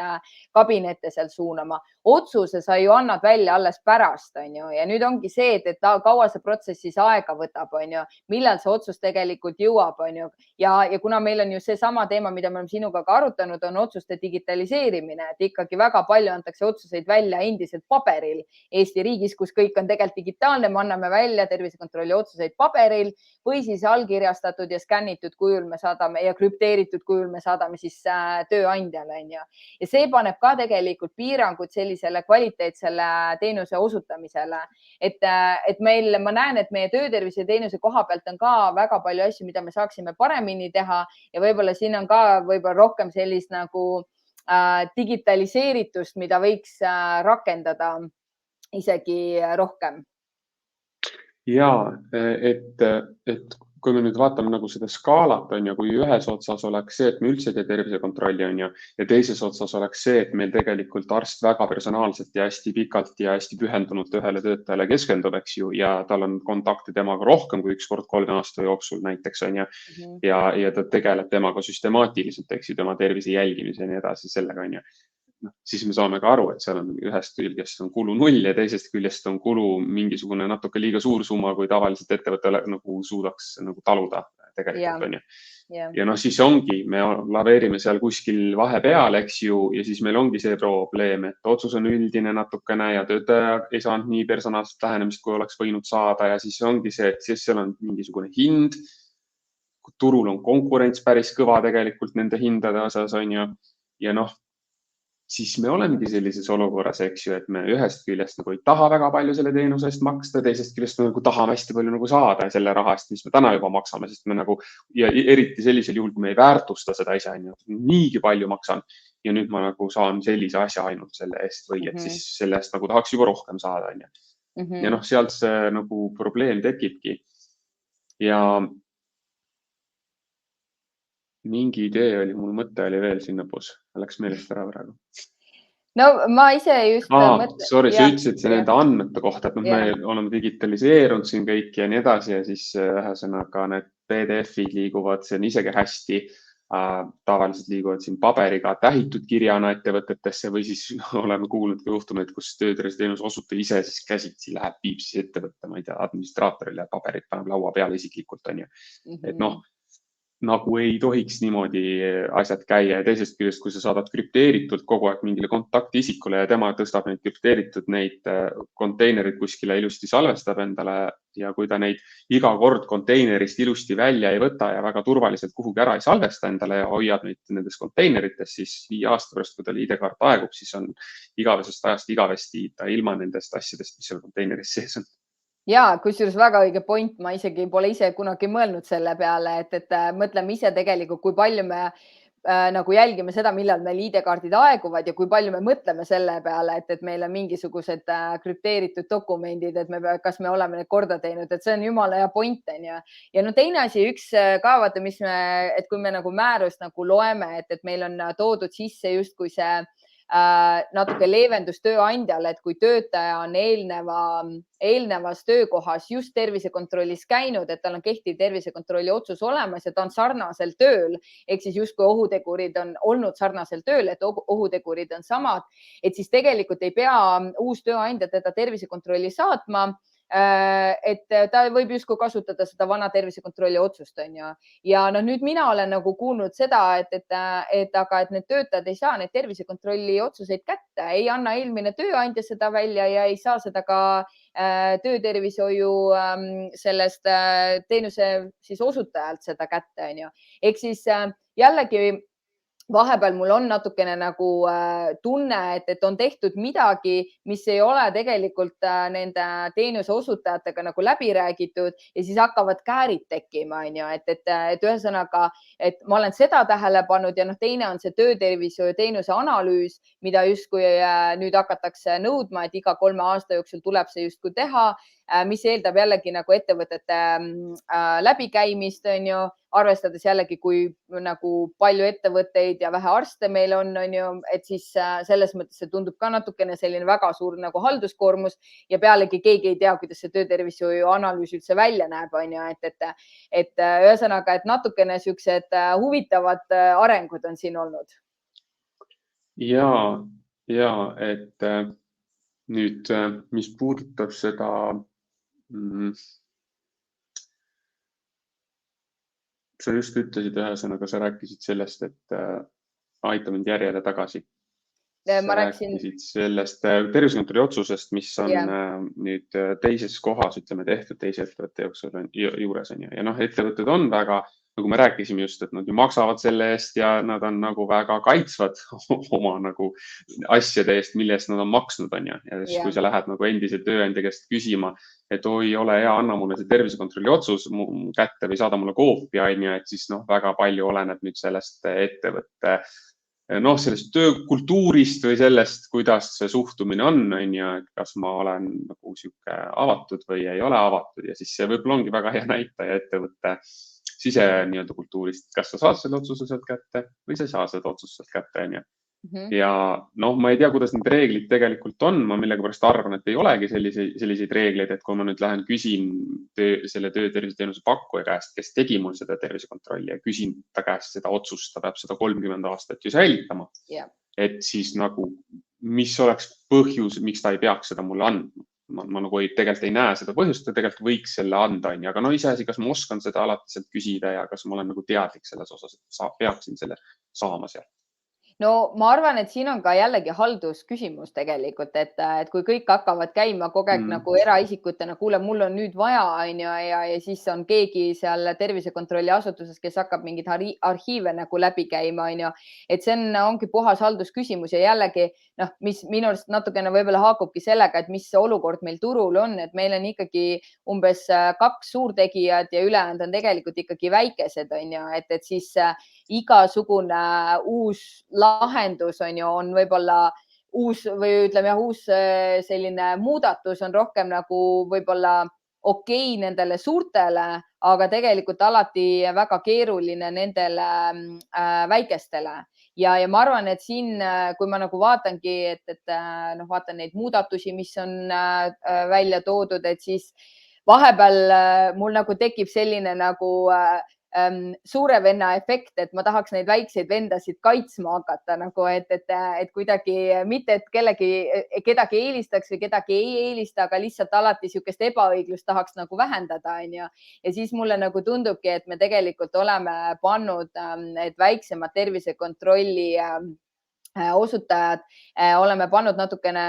kabinette seal suunama. Otsuse sa ju annad välja alles pärast, on ju, ja nüüd ongi see, et kaua see protsess siis aega võtab, on ju, millal see otsus tegelikult jõuab, on ju, ja kuna meil on ju seesama teema, mida me oleme sinuga ka arutanud, on otsuste digitaliseerimine, et ikkagi väga palju antakse otsuseid välja endiselt paberil Eesti riigis, kus kõik on tegelikult digitaalne. Me anname välja tervisekontrolli otsuseid paberil või siis allkirjastatud ja skännitud kujul me saadame ja krüpteeritud kujul me saadame siis tööandjale, on ju. Ja see paneb ka tegelikult piirangud sellisele kvaliteetsele teenuse osutamisele. Et meil, ma näen, et meie töötervise teenuse koha pealt on ka väga palju asju, mida me saaksime paremini teha ja võib-olla siin on ka võib-olla rohkem sellist nagu digitaliseeritust, mida võiks rakendada isegi rohkem. Ja, et kui me nüüd vaatame nagu seda skaalat, on ju, kui ühes otsas oleks see, et me üldse tee tervisekontrolli, on ju, ja teises otsas oleks see, et meil tegelikult arst väga personaalselt ja hästi pikalt ja hästi pühendunult ühele töötajale keskendub, eks ju, ja tal on kontakti temaga rohkem kui 1 kord 3 aasta jooksul näiteks, on ju, ja ta tegeleb temaga süstemaatiliselt, eks ju, tema tervise jälgimise ja nii edasi sellega, on ju. No, siis me saame ka aru, et seal on ühest küljest on kulu 0 ja teisest küljest on kulu mingisugune natuke liiga suur summa, kui tavaliselt ettevõttele nagu suudaks nagu taluda tegelikult, on ju. Ja noh, siis ongi, me laveerime seal kuskil vahepeal, eks ju, ja siis meil ongi see probleem, et otsus on üldine natukene ja töötaja ei saanud nii personaalset lähenemist, kui oleks võinud saada ja siis ongi see, et siis seal on mingisugune hind. Turul on konkurents päris kõva tegelikult nende hindade osas, on ju, ja noh, siis me olemegi sellises olukorras, eks ju, et me ühest küljest nagu ei taha väga palju selle teenuse eest maksta, teisest küljest me nagu tahame hästi palju nagu saada selle raha eest, mis me täna juba maksame, sest me nagu, ja eriti sellisel juhul, kui me ei väärtusta seda ise, niigi palju maksan ja nüüd ma nagu saan sellise asja ainult selle eest või et siis selle eest nagu tahaks juba rohkem saada, on ju. Ja noh, sealt see nagu probleem tekibki. Ja mingi idee oli, mul mõte oli veel sinna poos, läks meelest ära praegu. No ma ise just sorry, sa ütlesid nende andmete kohta, et me oleme digitaliseerunud siin kõik ja nii edasi ja siis ühesõnaga need PDF-id liiguvad, see on isegi hästi. Tavaliselt liiguvad siin paberiga tähitud kirjana ettevõtetesse või siis oleme kuulnud ka juhtumeid, kus töötervishoiuteenuse osutaja ise siis käsitsi läheb piipsi ettevõtte, ma ei tea, administraatorile paberit paneb laua peale isiklikult, on ju. Et noh, nagu ei tohiks niimoodi asjad käia ja teisest küljest, kui sa saadad krüpteeritult kogu aeg mingile kontaktisikule ja tema tõstab neid krüpteeritud neid konteinerid kuskile ilusti salvestab endale ja kui ta neid iga kord konteinerist ilusti välja ei võta ja väga turvaliselt kuhugi ära ei salvesta endale ja hoiab neid nendes konteinerites, siis 5 aasta pärast, kui tal ID-kaart aegub, siis on igavesest ajast igavesti ta ilma nendest asjadest, mis seal konteineris sees on. Ja, kusjuures väga õige point, ma isegi pole ise kunagi mõelnud selle peale, et mõtleme ise tegelikult, kui palju me nagu jälgime seda, millal meil ID-kaardid aeguvad ja kui palju me mõtleme selle peale, et meil on mingisugused krüpteeritud dokumendid, et kas me oleme need korda teinud, et see on jumala hea point, on ju. Ja no teine asi, üks ka vaata, et kui me nagu määrust nagu loeme, et meil on toodud sisse justkui see natuke leevendus tööandjale, et kui töötaja on eelnevas töökohas just tervisekontrollis käinud, et tal on kehtiv tervisekontrolli otsus olemas ja ta on sarnasel tööl, ehk siis justkui ohutegurid on olnud sarnasel tööl, et ohutegurid on samad, et siis tegelikult ei pea uus tööandja teda tervisekontrolli saatma. Et ta võib justkui kasutada seda vana tervisekontrolli otsust, on ju. Ja no nüüd mina olen nagu kuulnud seda, et need töötajad ei saa neid tervisekontrolli otsuseid kätte, ei anna eelmine tööandja seda välja ja ei saa seda ka töötervishoiu sellest teenuse siis osutajalt seda kätte, on ju. Ehk siis jällegi vahepeal mul on natukene nagu tunne, et on tehtud midagi, mis ei ole tegelikult nende teenuse osutajatega nagu läbi räägitud ja siis hakkavad käärid tekkima, on ju, et ühesõnaga, et ma olen seda tähele pannud ja noh, teine on see töötervishoiu teenuse analüüs, mida justkui nüüd hakatakse nõudma, et iga 3 aasta jooksul tuleb see justkui teha, mis eeldab jällegi nagu ettevõtete läbikäimist, on ju, arvestades jällegi, kui nagu palju ettevõtteid ja vähe arste meil on ju, et siis selles mõttes see tundub ka natukene selline väga suur nagu halduskoormus ja pealegi keegi ei tea, kuidas see töötervishoiu analüüs üldse välja näeb, on ju, et ühesõnaga, et natukene siuksed huvitavad arengud on siin olnud. Ja, et nüüd, mis puudutab seda sa just ütlesid ühesõnaga, sa rääkisid sellest, et aita mind järjele tagasi. Ma rääkisin sellest tervisekontrolli otsusest, mis on nüüd teises kohas, ütleme, tehtud teise ettevõtte juures on ju. Ja noh, ettevõtted on väga, nagu me rääkisime just, et nad ju maksavad selle eest ja nad on nagu väga kaitsvad oma nagu asjade eest, mille eest nad on maksnud, on ju. Ja siis, kui sa lähed nagu endise tööandja käest küsima, et oi, ole hea, anna mulle see tervisekontrolli otsus kätte või saada mulle koopia, on ju, et siis noh, väga palju oleneb nüüd sellest ettevõtte, noh, sellest töökultuurist või sellest, kuidas see suhtumine on ju, et kas ma olen nagu sihuke avatud või ei ole avatud ja siis see võib-olla ongi väga hea näitaja ettevõtte sise nii-öelda kultuurist, kas sa saad selle otsuse sealt kätte või sa ei saa seda otsust sealt kätte, on ju. Ja noh, ma ei tea, kuidas need reeglid tegelikult on, ma millegipärast arvan, et ei olegi selliseid reegleid, et kui ma nüüd lähen küsin selle tööterviseteenuse pakkuja käest, kes tegi mul seda tervisekontrolli ja küsin ta käest seda otsust, ta peab seda 30 aastat ju säilitama. Et siis nagu, mis oleks põhjus, miks ta ei peaks seda mulle andma. Ma nagu tegelikult ei näe seda põhjust, ta tegelikult võiks selle anda, aga no iseasi, kas ma oskan seda alati sealt küsida ja kas ma olen nagu teadlik selles osas, et peaksin selle saama sealt. No ma arvan, et siin on ka jällegi haldusküsimus tegelikult, et kui kõik hakkavad käima kogu aeg nagu eraisikutena, kuule, mul on nüüd vaja, on ju, ja siis on keegi seal tervisekontrolli asutuses, kes hakkab mingid arhiive nagu läbi käima, on ju, et see ongi puhas haldusküsimus ja jällegi, noh, mis minu arust natukene võib-olla haakubki sellega, et mis olukord meil turul on, et meil on ikkagi umbes 2 suurtegijad ja ülejäänud on tegelikult ikkagi väikesed, on ju, et siis igasugune uus lahendus on võib-olla uus või ütleme uus selline muudatus on rohkem nagu võib-olla okei nendele suurtele, aga tegelikult alati väga keeruline nendele väikestele. Ja ma arvan, et siin, kui ma nagu vaatangi, et vaatan neid muudatusi, mis on välja toodud, et siis vahepeal mul nagu tekib selline nagu suure venna efekt, et ma tahaks neid väikseid vendasid kaitsma hakata nagu, et kuidagi mitte, et kedagi eelistaks või kedagi ei eelista, aga lihtsalt alati niisugust ebaõiglust tahaks nagu vähendada, onju. Ja siis mulle nagu tundubki, et me tegelikult oleme pannud need väiksemad tervisekontrolli osutajad oleme pannud natukene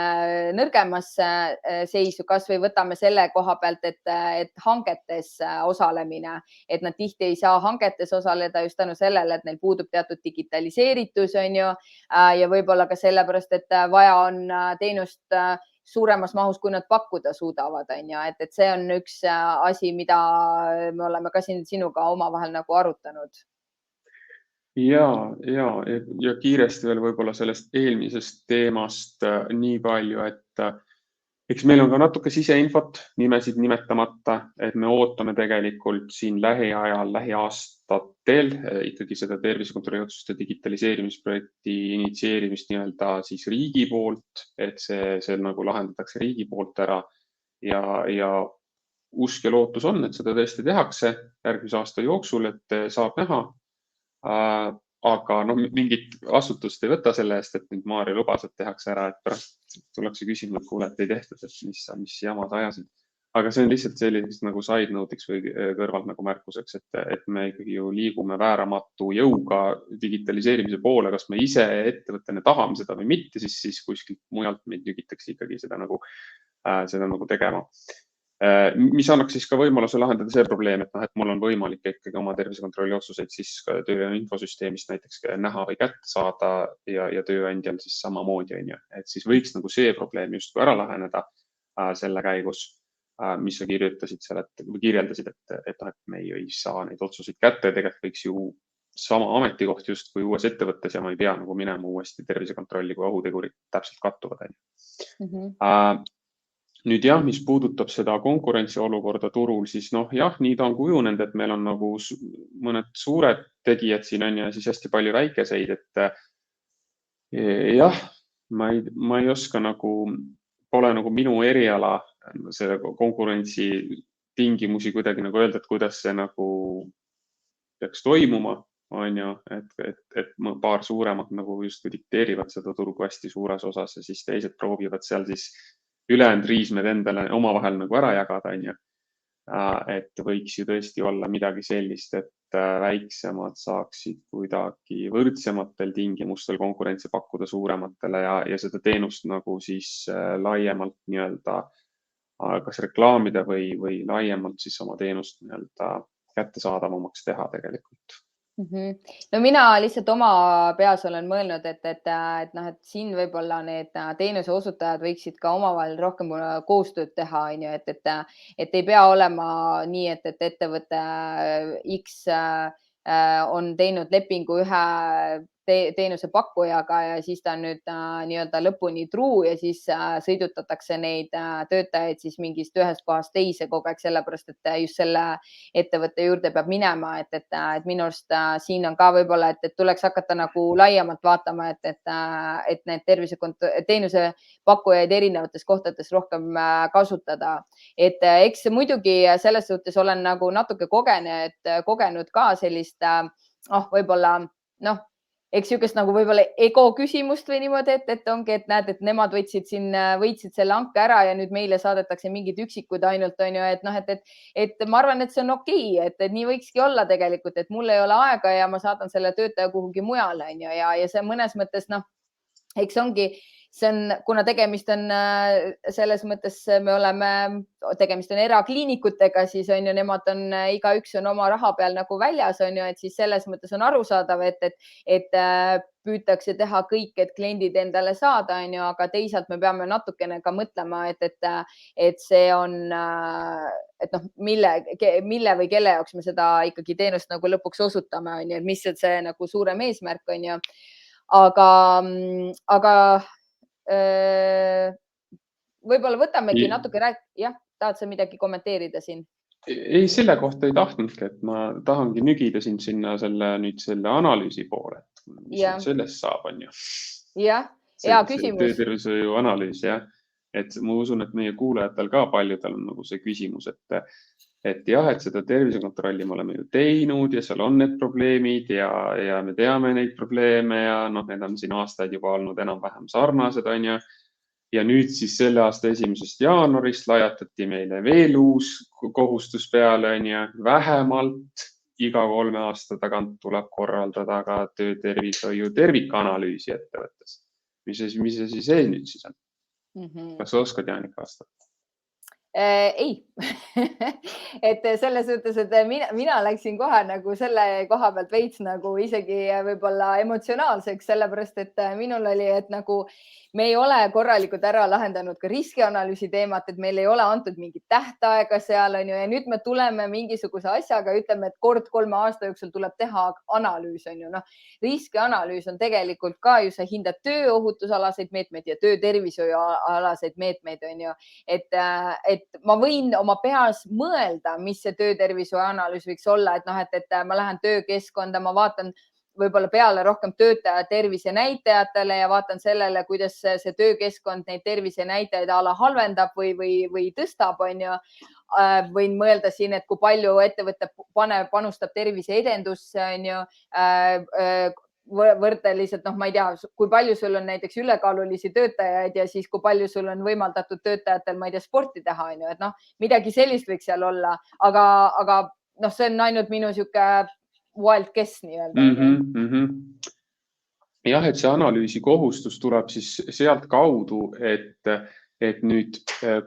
nõrgemasse seisu, kas või võtame selle koha pealt, et hangetes osalemine, et nad tihti ei saa hangetes osaleda just tänu sellele, et neil puudub teatud digitaliseeritus ja võib-olla ka sellepärast, et vaja on teenust suuremas mahus, kui nad pakkuda suudavad, et see on üks asi, mida me oleme ka siin sinuga omavahel nagu arutanud. Ja kiiresti veel võib-olla sellest eelmisest teemast nii palju, et eks meil on ka natuke siseinfot, nimesid nimetamata, et me ootame tegelikult siin lähiaastatel ikkagi seda tervisekontrolli otsuste digitaliseerimisprojekti initsieerimist nii-öelda siis riigi poolt, et see nagu lahendatakse riigi poolt ära ja usk ja lootus on, et seda tõesti tehakse järgmise aasta jooksul, et saab näha. Aga mingit vastutust ei võta selle eest, et nüüd Maarja lubas, et tehakse ära, et pärast tullakse küsima, et kuule, et ei tehtud, et mis jama sa ajasid. Aga see on lihtsalt selliseks nagu side note'iks või kõrvalt nagu märkuseks, et me ikkagi ju liigume vääramatu jõuga digitaliseerimise poole, kas me ise ettevõttena tahame seda või mitte, siis kuskilt mujalt meid nügitakse ikkagi seda nagu tegema. Mis annaks siis ka võimaluse lahendada see probleem, et mul on võimalik ikkagi oma tervisekontrolli otsuseid siis töö infosüsteemist näiteks näha või kätte saada ja tööandjal siis samamoodi, et siis võiks nagu see probleem justkui ära laheneda selle käigus, mis sa kirjeldasid, et me ei saa neid otsuseid kätte, tegelikult võiks ju sama ametikoht justkui uues ettevõttes ja ma ei pea nagu minema uuesti tervisekontrolli, kui ohutegurid täpselt kattuvad. Nüüd jah, mis puudutab seda konkurentsiolukorda turul, siis nii ta on kujunenud, et meil on nagu mõned suured tegijad siin on ja siis hästi palju väikeseid, et jah, ma ei oska pole nagu minu eriala selle konkurentsi tingimusi kuidagi nagu öelda, et kuidas see nagu peaks toimuma, et paar suuremat nagu justkui dikteerivad seda turgu hästi suures osas ja siis teised proovivad seal siis ülejäänud riismed endale omavahel nagu ära jagada, et võiks ju tõesti olla midagi sellist, et väiksemad saaksid kuidagi võrdsematel tingimustel konkurentsi pakkuda suurematele ja seda teenust nagu siis laiemalt nii-öelda kas reklaamida või laiemalt siis oma teenust nii-öelda kättesaadavamaks teha tegelikult. No mina lihtsalt oma peas olen mõelnud, et siin võib-olla need teenuse osutajad võiksid ka omavahel rohkem koostööd teha, et ei pea olema nii, et ettevõte X on teinud lepingu ühe teenusepakkujaga ja siis ta on nüüd nii-öelda lõpuni truu ja siis sõidutatakse neid töötajaid siis mingist ühest kohast teise kogu aeg, sellepärast et just selle ettevõtte juurde peab minema, et minu arust siin on ka võib-olla, et tuleks hakata nagu laiemalt vaatama, et need teenusepakkujaid erinevates kohtades rohkem kasutada. Et eks muidugi selles suhtes olen nagu natuke kogenud ka sellist võib-olla eks niisugust nagu võib-olla ego küsimust või niimoodi, et ongi, et näed, et nemad võitsid selle hanke ära ja nüüd meile saadetakse mingid üksikud ainult, et ma arvan, et see on okei, et nii võikski olla tegelikult, et mul ei ole aega ja ma saadan selle töötaja kuhugi mujale ja see mõnes mõttes, eks ongi, kuna tegemist on selles mõttes, tegemist on erakliinikutega, siis nemad on, igaüks on oma raha peal nagu väljas, et siis selles mõttes on arusaadav, et püütakse teha kõik, et kliendid endale saada, aga teisalt me peame natukene ka mõtlema, et see on, mille või kelle jaoks me seda ikkagi teenust nagu lõpuks osutame, et mis see nagu suurem eesmärk on. aga võib-olla võtamegi natuke jah, tahad sa midagi kommenteerida siin? Ei, selle kohta ei tahtnudki, et ma tahangi nügida sind sinna selle analüüsi poole, et mis sellest saab, on ju. Jah, hea küsimus. Töötervishoiu analüüs, jah. Et ma usun, et meie kuulajatel ka paljudel on nagu see küsimus, et jah, et seda tervisekontrolli me oleme ju teinud ja seal on need probleemid ja me teame neid probleeme ja need on siin aastaid juba olnud enam-vähem sarnased, on ju. Ja nüüd siis selle aasta 1. jaanuarist lajatati meile veel uus kohustus peale, on ju. Vähemalt iga 3 aasta tagant tuleb korraldada ka töötervishoiu tervikanalüüsi ettevõttes. Mis see see nüüd siis on? Kas sa oskad, Jaanika, vastata? Ei, et selles mõttes, et mina läksin kohe nagu selle koha pealt veits nagu isegi võib-olla emotsionaalseks, sellepärast et minul oli, et nagu me ei ole korralikult ära lahendanud ka riskianalüüsi teemat, et meil ei ole antud mingit tähtaega seal, on ju, ja nüüd me tuleme mingisuguse asjaga, ütleme, et kord 3 aasta jooksul tuleb teha analüüs, on ju. Riskianalüüs on tegelikult ka ju, sa hindad tööohutusalaseid meetmeid ja töötervishoiualaseid meetmeid, on ju. Et ma võin oma peas mõelda, mis see töötervishoiu analüüs võiks olla, et ma lähen töökeskkonda, ma vaatan võib-olla peale rohkem töötaja tervisenäitajatele ja vaatan sellele, kuidas see töökeskkond neid tervisenäitajaid halvendab või tõstab, on ju. Võin mõelda siin, et kui palju ettevõte panustab terviseedendusse, on ju. Võrdeliselt, ma ei tea, kui palju sul on näiteks ülekaalulisi töötajaid ja siis kui palju sul on võimaldatud töötajatel, ma ei tea, sporti teha, on ju, et midagi sellist võiks seal olla, aga see on ainult minu sihuke wild guess nii-öelda. Jah, et see analüüsi kohustus tuleb siis sealt kaudu, et nüüd,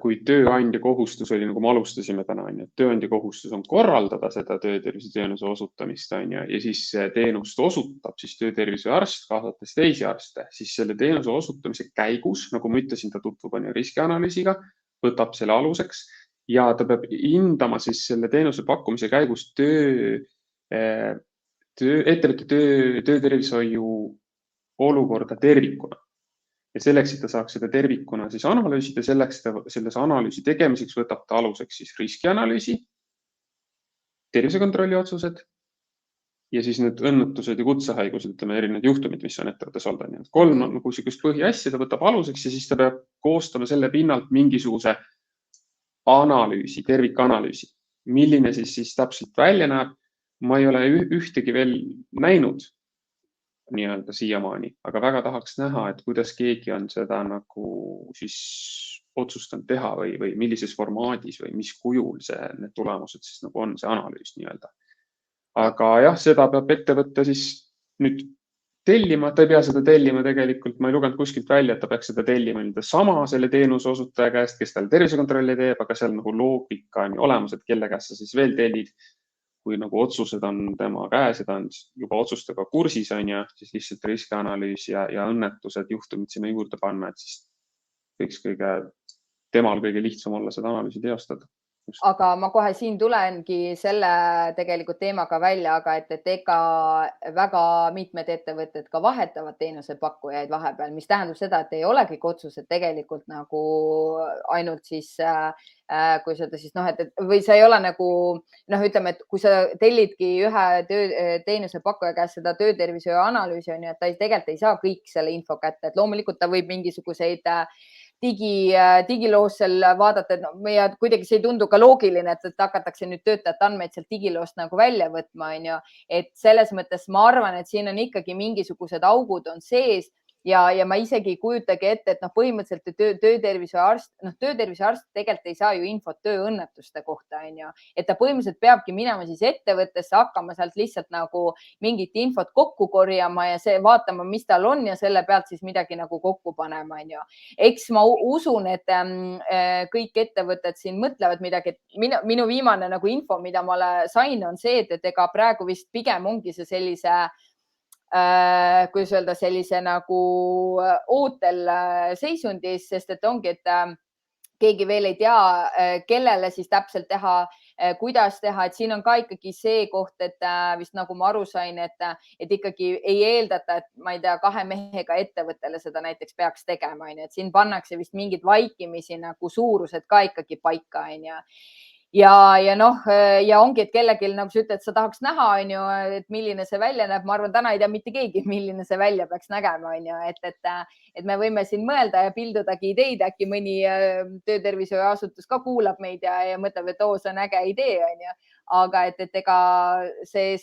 kui tööandja kohustus oli, nagu me alustasime täna, et tööandja kohustus on korraldada seda tööterviseteenuse osutamist, ja siis teenust osutab siis töötervishoiuarst, kaasates teisi arste, siis selle teenuse osutamise käigus, nagu ma ütlesin, ta tutvub riskianalüüsiga, võtab selle aluseks ja ta peab hindama siis selle teenuse pakkumise käigus ettevõtte töötervishoiu olukorda tervikuna. Ja selleks, et ta saaks seda tervikuna siis analüüsida, selles analüüsi tegemiseks võtab ta aluseks siis riskianalüüsi, tervisekontrolli otsused ja siis need õnnetused ja kutsehaigused, ütleme erinevad juhtumid, mis on ettevõttes olnud. 3 nagu niisugust põhiasja ta võtab aluseks ja siis ta peab koostama selle pinnalt mingisuguse analüüsi, tervikanalüüsi. Milline siis täpselt välja näeb? Ma ei ole ühtegi veel näinud nii-öelda siiamaani, aga väga tahaks näha, et kuidas keegi on seda nagu siis otsustanud teha või millises formaadis või mis kujul need tulemused siis nagu on, see analüüs nii-öelda. Aga jah, seda peab ettevõtte siis nüüd tellima, ta ei pea seda tellima tegelikult, ma ei lugenud kuskilt välja, et ta peaks seda tellima sama selle teenuse osutaja käest, kes tal tervisekontrolli teeb, aga seal nagu loogika on olemas, et kelle käest sa siis veel tellid. Kui nagu otsused on tema käes ja ta on juba otsustega kursis, on ja siis lihtsalt riskianalüüs ja õnnetused, juhtumid sinna juurde panna, et siis võiks temal kõige lihtsam olla seda analüüsi teostada. Aga ma kohe siin tulengi selle tegelikult teemaga välja, aga et ega väga mitmed ettevõtted ka vahetavad teenusepakkujaid vahepeal, mis tähendab seda, et ei olegi otsused tegelikult nagu ainult siis, kui seda siis või see ei ole nagu, ütleme, et kui sa tellidki ühe teenusepakkuja käest seda töötervishoiu analüüsi, on ju, et ta tegelikult ei saa kõik selle info kätte, et loomulikult ta võib mingisuguseid digiloossel vaadata, et kuidagi see ei tundu ka loogiline, et hakatakse nüüd töötajate andmeid sealt digiloost nagu välja võtma, on ju. Et selles mõttes ma arvan, et siin on ikkagi mingisugused augud on sees ja ma isegi ei kujutagi ette, et põhimõtteliselt töötervishoiuarst tegelikult ei saa ju infot tööõnnetuste kohta, on ju. Et ta põhimõtteliselt peabki minema siis ettevõttesse, hakkama sealt lihtsalt nagu mingit infot kokku korjama ja vaatama, mis tal on ja selle pealt siis midagi nagu kokku panema, on ju. Eks ma usun, et kõik ettevõtted siin mõtlevad midagi, et minu viimane nagu info, mida ma sain, on see, et ega praegu vist pigem ongi see sellise kuidas öelda, sellise nagu ootel seisundis, sest et ongi, et keegi veel ei tea, kellele siis täpselt teha kuidas teha, et siin on ka ikkagi see koht, et vist nagu ma aru sain, et ikkagi ei eeldata, et ma ei tea, 2 mehega ettevõttele seda näiteks peaks tegema, on ju, et siin pannakse vist mingid vaikimisi nagu suurused ka ikkagi paika, on ju. Ja noh, ja ongi, et kellelgi, nagu sa ütled, sa tahaks näha, on ju, et milline see välja näeb. Ma arvan, täna ei tea mitte keegi, milline see välja peaks nägema, on ju, et me võime siin mõelda ja pildudagi ideid, äkki mõni töötervishoiuasutus ka kuulab meid ja mõtleb, et oo, see on äge idee, on ju. Aga et ega see,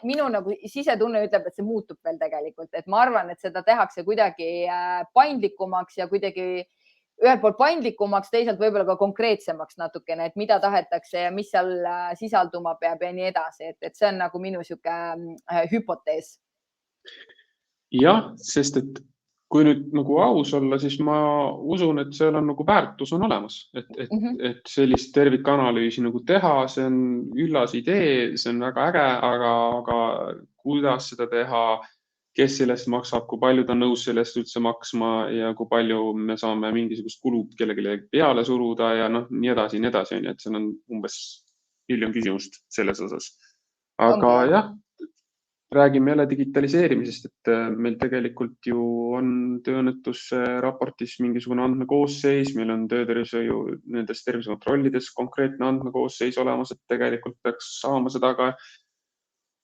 minu nagu sisetunne ütleb, et see muutub veel tegelikult, et ma arvan, et seda tehakse kuidagi paindlikumaks ja kuidagi ühelt poolt paindlikumaks, teisalt võib-olla ka konkreetsemaks natukene, et mida tahetakse ja mis seal sisalduma peab ja nii edasi. Et see on nagu minu sihuke hüpotees. Jah, sest et kui nüüd nagu aus olla, siis ma usun, et seal on nagu väärtus on olemas, et sellist tervikanalüüsi nagu teha, see on üllas idee, see on väga äge, aga kuidas seda teha, kes sellest maksab, kui palju ta on nõus sellest üldse maksma ja kui palju me saame mingisugust kulut kellelegi peale suruda ja noh, nii edasi, et see on umbes miljon küsimust selles osas. Aga jah, räägime jälle digitaliseerimisest, et meil tegelikult ju on tööõnnetusraportis mingisugune andmekoosseis, meil on töötervishoiu nendes tervisekontrollides konkreetne andmekoosseis olemas, et tegelikult peaks saama seda ka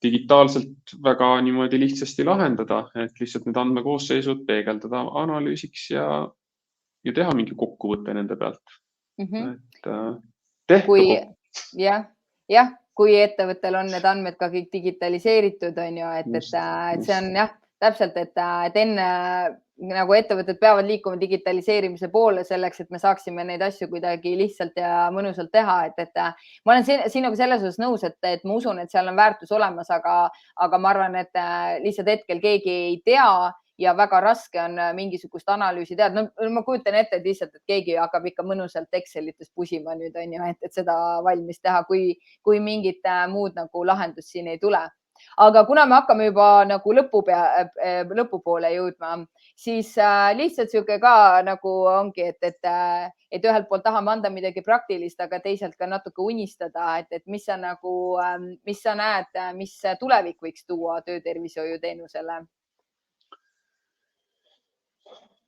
digitaalselt väga niimoodi lihtsasti lahendada, et lihtsalt need andmekoosseisud peegeldada analüüsiks ja teha mingi kokkuvõte nende pealt. Jah, kui ettevõttel on need andmed ka kõik digitaliseeritud, on ju, et see on jah, täpselt, et enne nagu ettevõtted peavad liikuma digitaliseerimise poole selleks, et me saaksime neid asju kuidagi lihtsalt ja mõnusalt teha. Ma olen siin nagu selles osas nõus, et ma usun, et seal on väärtus olemas, aga ma arvan, et lihtsalt hetkel keegi ei tea ja väga raske on mingisugust analüüsi teada. No, ma kujutan ette, et lihtsalt, et keegi hakkab ikka mõnusalt Excelites pusima nüüd, on ju, et seda valmis teha, kui mingit muud nagu lahendust siin ei tule. Aga kuna me hakkame juba nagu lõpupoole jõudma, siis lihtsalt sihuke ka nagu ongi, et ühelt poolt tahame anda midagi praktilist, aga teisalt ka natuke unistada, et mis sa näed, mis tulevik võiks tuua töötervishoiuteenusele?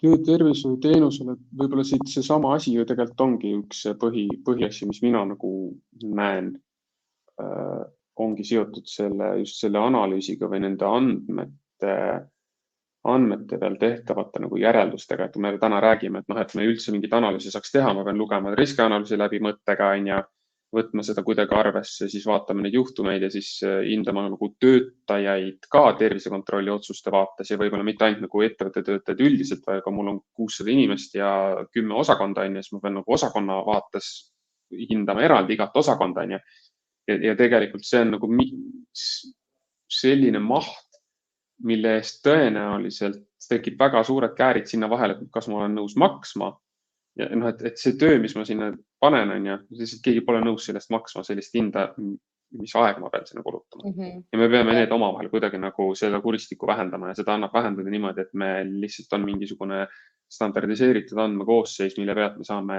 Töötervishoiuteenusele võib-olla siit seesama asi ju tegelikult ongi üks põhiasi, mis mina nagu näen, ongi seotud just selle analüüsiga või nende andmete peal tehtavate nagu järeldustega, et kui me täna räägime, et me üldse mingit analüüsi saaks teha, ma pean lugema riskianalüüsi läbi mõttega, võtma seda kuidagi arvesse, siis vaatame neid juhtumeid ja siis hindama nagu töötajaid ka tervisekontrolli otsuste vaates ja võib-olla mitte ainult nagu ettevõtte töötajad üldiselt, vaid ka mul on 600 inimest ja 10 osakonda, siis ma pean nagu osakonna vaates hindama eraldi igat osakonda. Ja tegelikult see on nagu selline maht, mille eest tõenäoliselt tekib väga suured käärid sinna vahele, et kas ma olen nõus maksma. Ja et see töö, mis ma sinna panen, lihtsalt keegi pole nõus sellest maksma, sellist hinda, mis aega ma pean sinna kulutama. Ja me peame need omavahel kuidagi nagu seda kuristikku vähendama ja seda annab vähendada niimoodi, et me lihtsalt on mingisugune standardiseeritud andmekoosseis, mille pealt me saame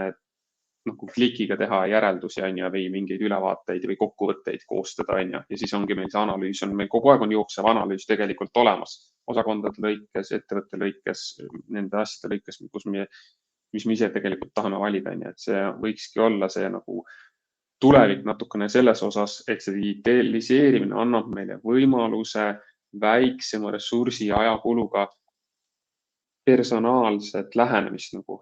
nagu klikiga teha järeldusi või mingeid ülevaateid või kokkuvõtteid koostada. Ja siis ongi meil see analüüs, meil kogu aeg on jooksev analüüs tegelikult olemas osakondade lõikes, ettevõtte lõikes, nende asjade lõikes, mis me ise tegelikult tahame valida. Et see võikski olla see nagu tulevik natukene selles osas, et see digitaliseerimine annab meile võimaluse väiksema ressursi ja ajakuluga personaalset lähenemist nagu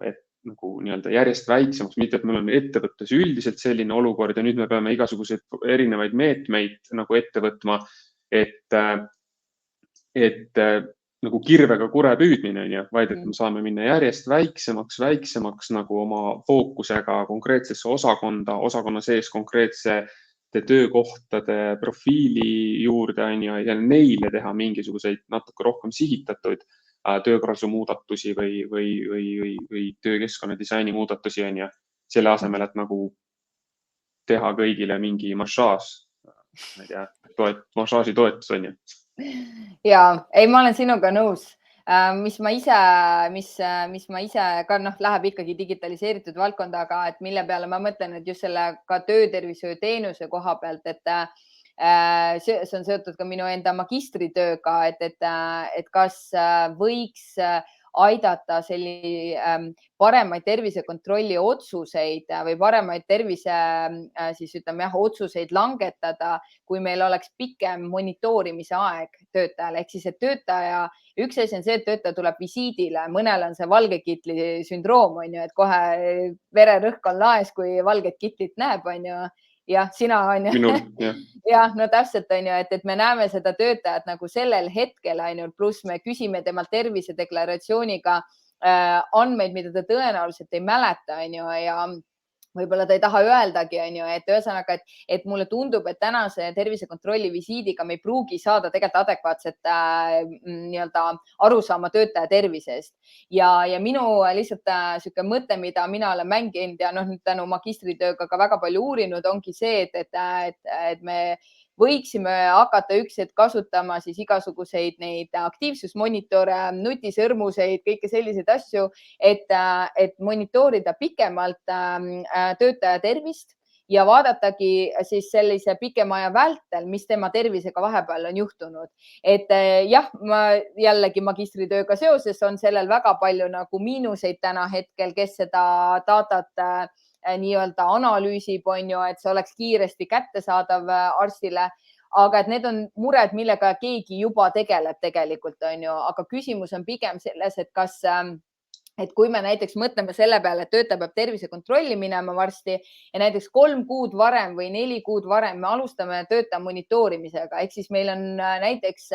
nii-öelda järjest väiksemaks, mitte et meil on ettevõttes üldiselt selline olukord ja nüüd me peame igasuguseid erinevaid meetmeid nagu ette võtma, et nagu kirvega kure püüdmine, vaid et me saame minna järjest väiksemaks nagu oma fookusega konkreetsesse osakonna sees konkreetsete töökohtade profiili juurde ja neile teha mingisuguseid natuke rohkem sihitatud töökorralduse muudatusi või töökeskkonna disaini muudatusi, selle asemel, et nagu teha kõigile mingi massaaž, ma ei tea, massaaži toetus. Ja, ei, ma olen sinuga nõus. mis ma ise ka läheb ikkagi digitaliseeritud valdkondaga, et mille peale ma mõtlen, et just selle ka töötervishoiuteenuse koha pealt, et see on seotud ka minu enda magistritööga, et kas võiks aidata paremaid tervisekontrolli otsuseid või paremaid otsuseid langetada, kui meil oleks pikem monitoorimise aeg töötajale. Ehk siis, et üks asi on see, et töötaja tuleb visiidile, mõnel on see valge kitli sündroom, on ju, et kohe vererõhk on laes, kui valget kitlit näeb, on ju. Jah, sina on ju. Minul, jah. Jah, no täpselt on ju, et me näeme seda töötajat nagu sellel hetkel ainult, pluss me küsime temalt tervisedeklaratsiooniga andmeid, mida ta tõenäoliselt ei mäleta, on ju, ja võib-olla ta ei taha öeldagi, on ju, et ühesõnaga, et mulle tundub, et tänase tervisekontrolli visiidiga me ei pruugi saada tegelikult adekvaatset arusaama töötaja tervisest. Ja minu lihtsalt sihuke mõte, mida mina olen mänginud ja tänu magistritööga ka väga palju uurinud, ongi see, et me võiksime hakata üks hetk kasutama siis igasuguseid neid aktiivsusmonitore, nutisõrmuseid, kõike selliseid asju, et monitoorida pikemalt töötaja tervist ja vaadatagi siis sellise pikema aja vältel, mis tema tervisega vahepeal on juhtunud. Et jah, jällegi magistritööga seoses on sellel väga palju nagu miinuseid täna hetkel, kes seda datat nii-öelda analüüsib, on ju, et see oleks kiiresti kättesaadav arstile. Aga et need on mured, millega keegi juba tegeleb tegelikult, on ju. Aga küsimus on pigem selles, et kui me näiteks mõtleme selle peale, et töötaja peab tervisekontrolli minema varsti ja näiteks 3 kuud varem või 4 kuud varem me alustame töötaja monitoorimisega, ehk siis meil on näiteks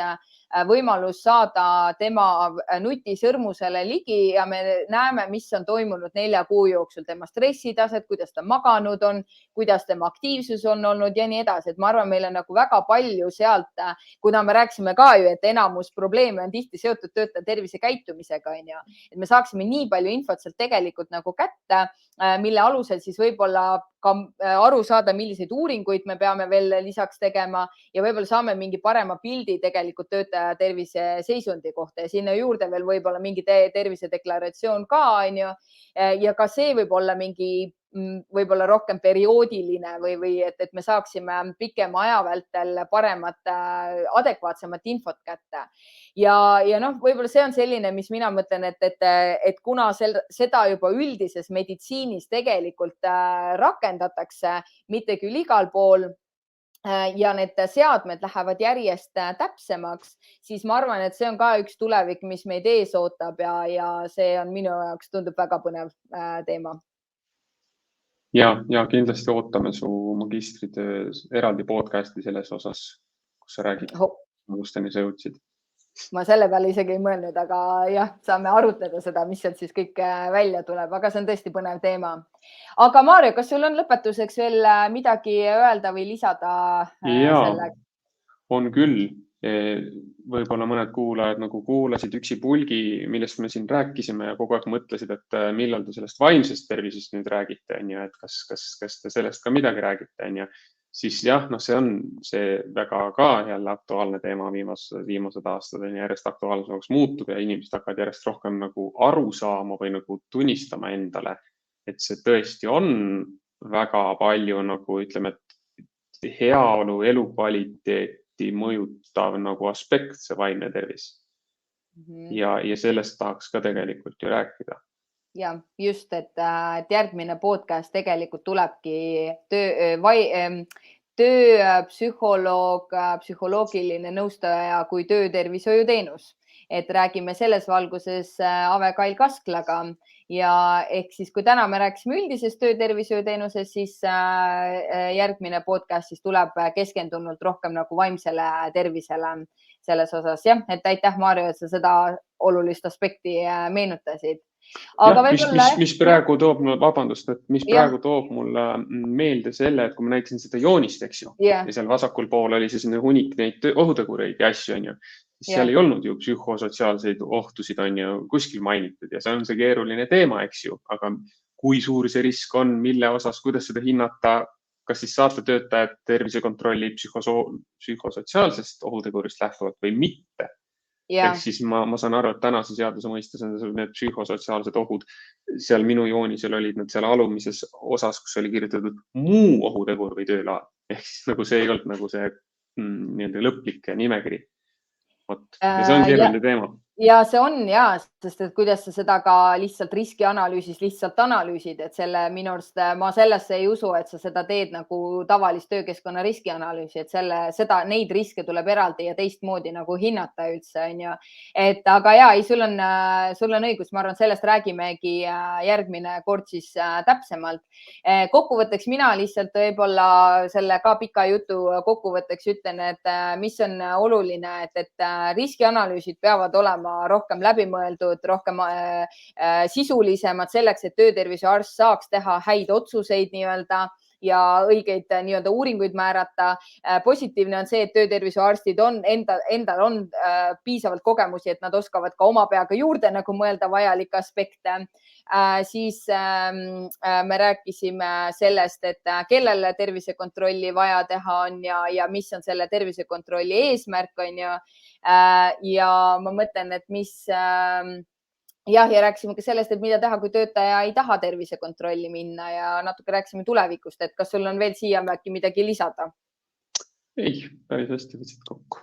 võimalus saada tema nutisõrmusele ligi ja me näeme, mis on toimunud 4 kuu jooksul, tema stressitaset, kuidas ta maganud on, kuidas tema aktiivsus on olnud ja nii edasi. Et ma arvan, meil on nagu väga palju sealt, kuna me rääkisime ka ju, et enamus probleeme on tihti seotud töötaja tervisekäitumisega, on ju, et me saaksime nii palju infot sealt tegelikult nagu kätte, mille alusel siis võib-olla ka aru saada, milliseid uuringuid me peame veel lisaks tegema ja võib-olla saame mingi parema pildi tegelikult töötaja tervise seisundi kohta ja sinna juurde veel võib-olla mingi tervisedeklaratsioon ka, on ju. Ja ka see võib olla mingi võib-olla rohkem perioodiline või et me saaksime pikema aja vältel paremat, adekvaatsemat infot kätte. Ja võib-olla see on selline, mis mina mõtlen, et kuna seda juba üldises meditsiinis tegelikult rakendatakse, mitte küll igal pool ja need seadmed lähevad järjest täpsemaks, siis ma arvan, et see on ka üks tulevik, mis meid ees ootab ja see on minu jaoks tundub väga põnev teema. Ja kindlasti ootame su magistritöö eraldi podcasti selles osas, kus sa räägid, kusteni sa jõudsid. Ma selle peale isegi ei mõelnud, aga jah, saame arutleda seda, mis sealt siis kõik välja tuleb, aga see on tõesti põnev teema. Aga Maarjo, kas sul on lõpetuseks veel midagi öelda või lisada? Ja, on küll. Võib-olla mõned kuulajad nagu kuulasid üksipulgi, millest me siin rääkisime ja kogu aeg mõtlesid, et millal te sellest vaimsest tervisest nüüd räägite, et kas te sellest ka midagi räägite, siis jah, see on see väga ka jälle aktuaalne teema viimased aastad järjest aktuaalsemaks muutub ja inimesed hakkavad järjest rohkem nagu aru saama või nagu tunnistama endale, et see tõesti on väga palju nagu ütleme, et heaolu, elukvaliteet mõjutav nagu aspekt, see vaimne tervis. Ja sellest tahaks ka tegelikult ju rääkida. Ja just, et järgmine podcast tegelikult tulebki tööpsühholoog, psühholoogiline nõustaja kui töötervishoiuteenus. Et räägime selles valguses Ave-Kail Kasklaga ja ehk siis, kui täna me rääkisime üldisest töötervishoiuteenusest, siis järgmine podcast siis tuleb keskendunult rohkem nagu vaimsele tervisele selles osas. Jah, et aitäh, Maarjo, et sa seda olulist aspekti meenutasid. Aga mis praegu toob, vabandust, et mis praegu toob mulle meelde selle, et kui ma näitasin seda joonist, eks ju, ja seal vasakul pool oli siis hunnik neid ohutegureid ja asju, on ju. Seal ei olnud ju psühhosotsiaalseid ohtusid on ju kuskil mainitud ja see on see keeruline teema, eks ju, aga kui suur see risk on, mille osas, kuidas seda hinnata, kas siis saata töötajad tervisekontrolli psühhosotsiaalsest ohutegurist lähtuvalt või mitte. ehk siis ma saan aru, et tänase seaduse mõistes on need psühhosotsiaalsed ohud. Seal minu joonisel olid nad seal alumises osas, kus oli kirjutatud muu ohutegur või töölaad. Ehk siis nagu see ei olnud nagu see nii-öelda lõplik nimekiri. Ja see on keeruline teema. Ja see on ja, sest et kuidas sa seda ka lihtsalt riskianalüüsis lihtsalt analüüsid, et selle minu arust ma sellesse ei usu, et sa seda teed nagu tavalist töökeskkonna riskianalüüsi, et neid riske tuleb eraldi ja teistmoodi nagu hinnata üldse, on ju. Aga ja, ei, sul on õigus, ma arvan, sellest räägimegi järgmine kord siis täpsemalt. Kokkuvõtteks mina lihtsalt võib-olla selle ka pika jutu kokkuvõtteks ütlen, et mis on oluline, et riskianalüüsid peavad olema rohkem läbimõeldud, rohkem sisulisemad selleks, et töötervishoiuarst saaks teha häid otsuseid nii-öelda ja õigeid nii-öelda uuringuid määrata. Positiivne on see, et töötervishoiuarstid endal on piisavalt kogemusi, et nad oskavad ka oma peaga juurde nagu mõelda vajalikke aspekte. Siis me rääkisime sellest, et kellele tervisekontrolli vaja teha on ja mis on selle tervisekontrolli eesmärk, on ju. Ja ma mõtlen, et ja rääkisime ka sellest, et mida teha, kui töötaja ei taha tervisekontrolli minna ja natuke rääkisime tulevikust, et kas sul on veel siia midagi lisada? Ei, päris hästi võtsid kokku.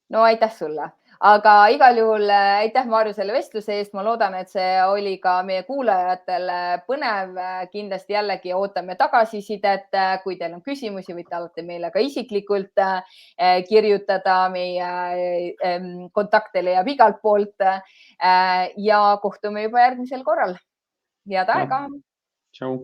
No aitäh sulle, aga igal juhul aitäh Marju selle vestluse eest. Ma loodan, et see oli ka meie kuulajatele põnev. Kindlasti jällegi ootame tagasisidet. Kui teil on küsimusi, võite alati meile ka isiklikult kirjutada. Meie kontakte leiab igalt poolt ja kohtume juba järgmisel korral. Head aega! Tšau!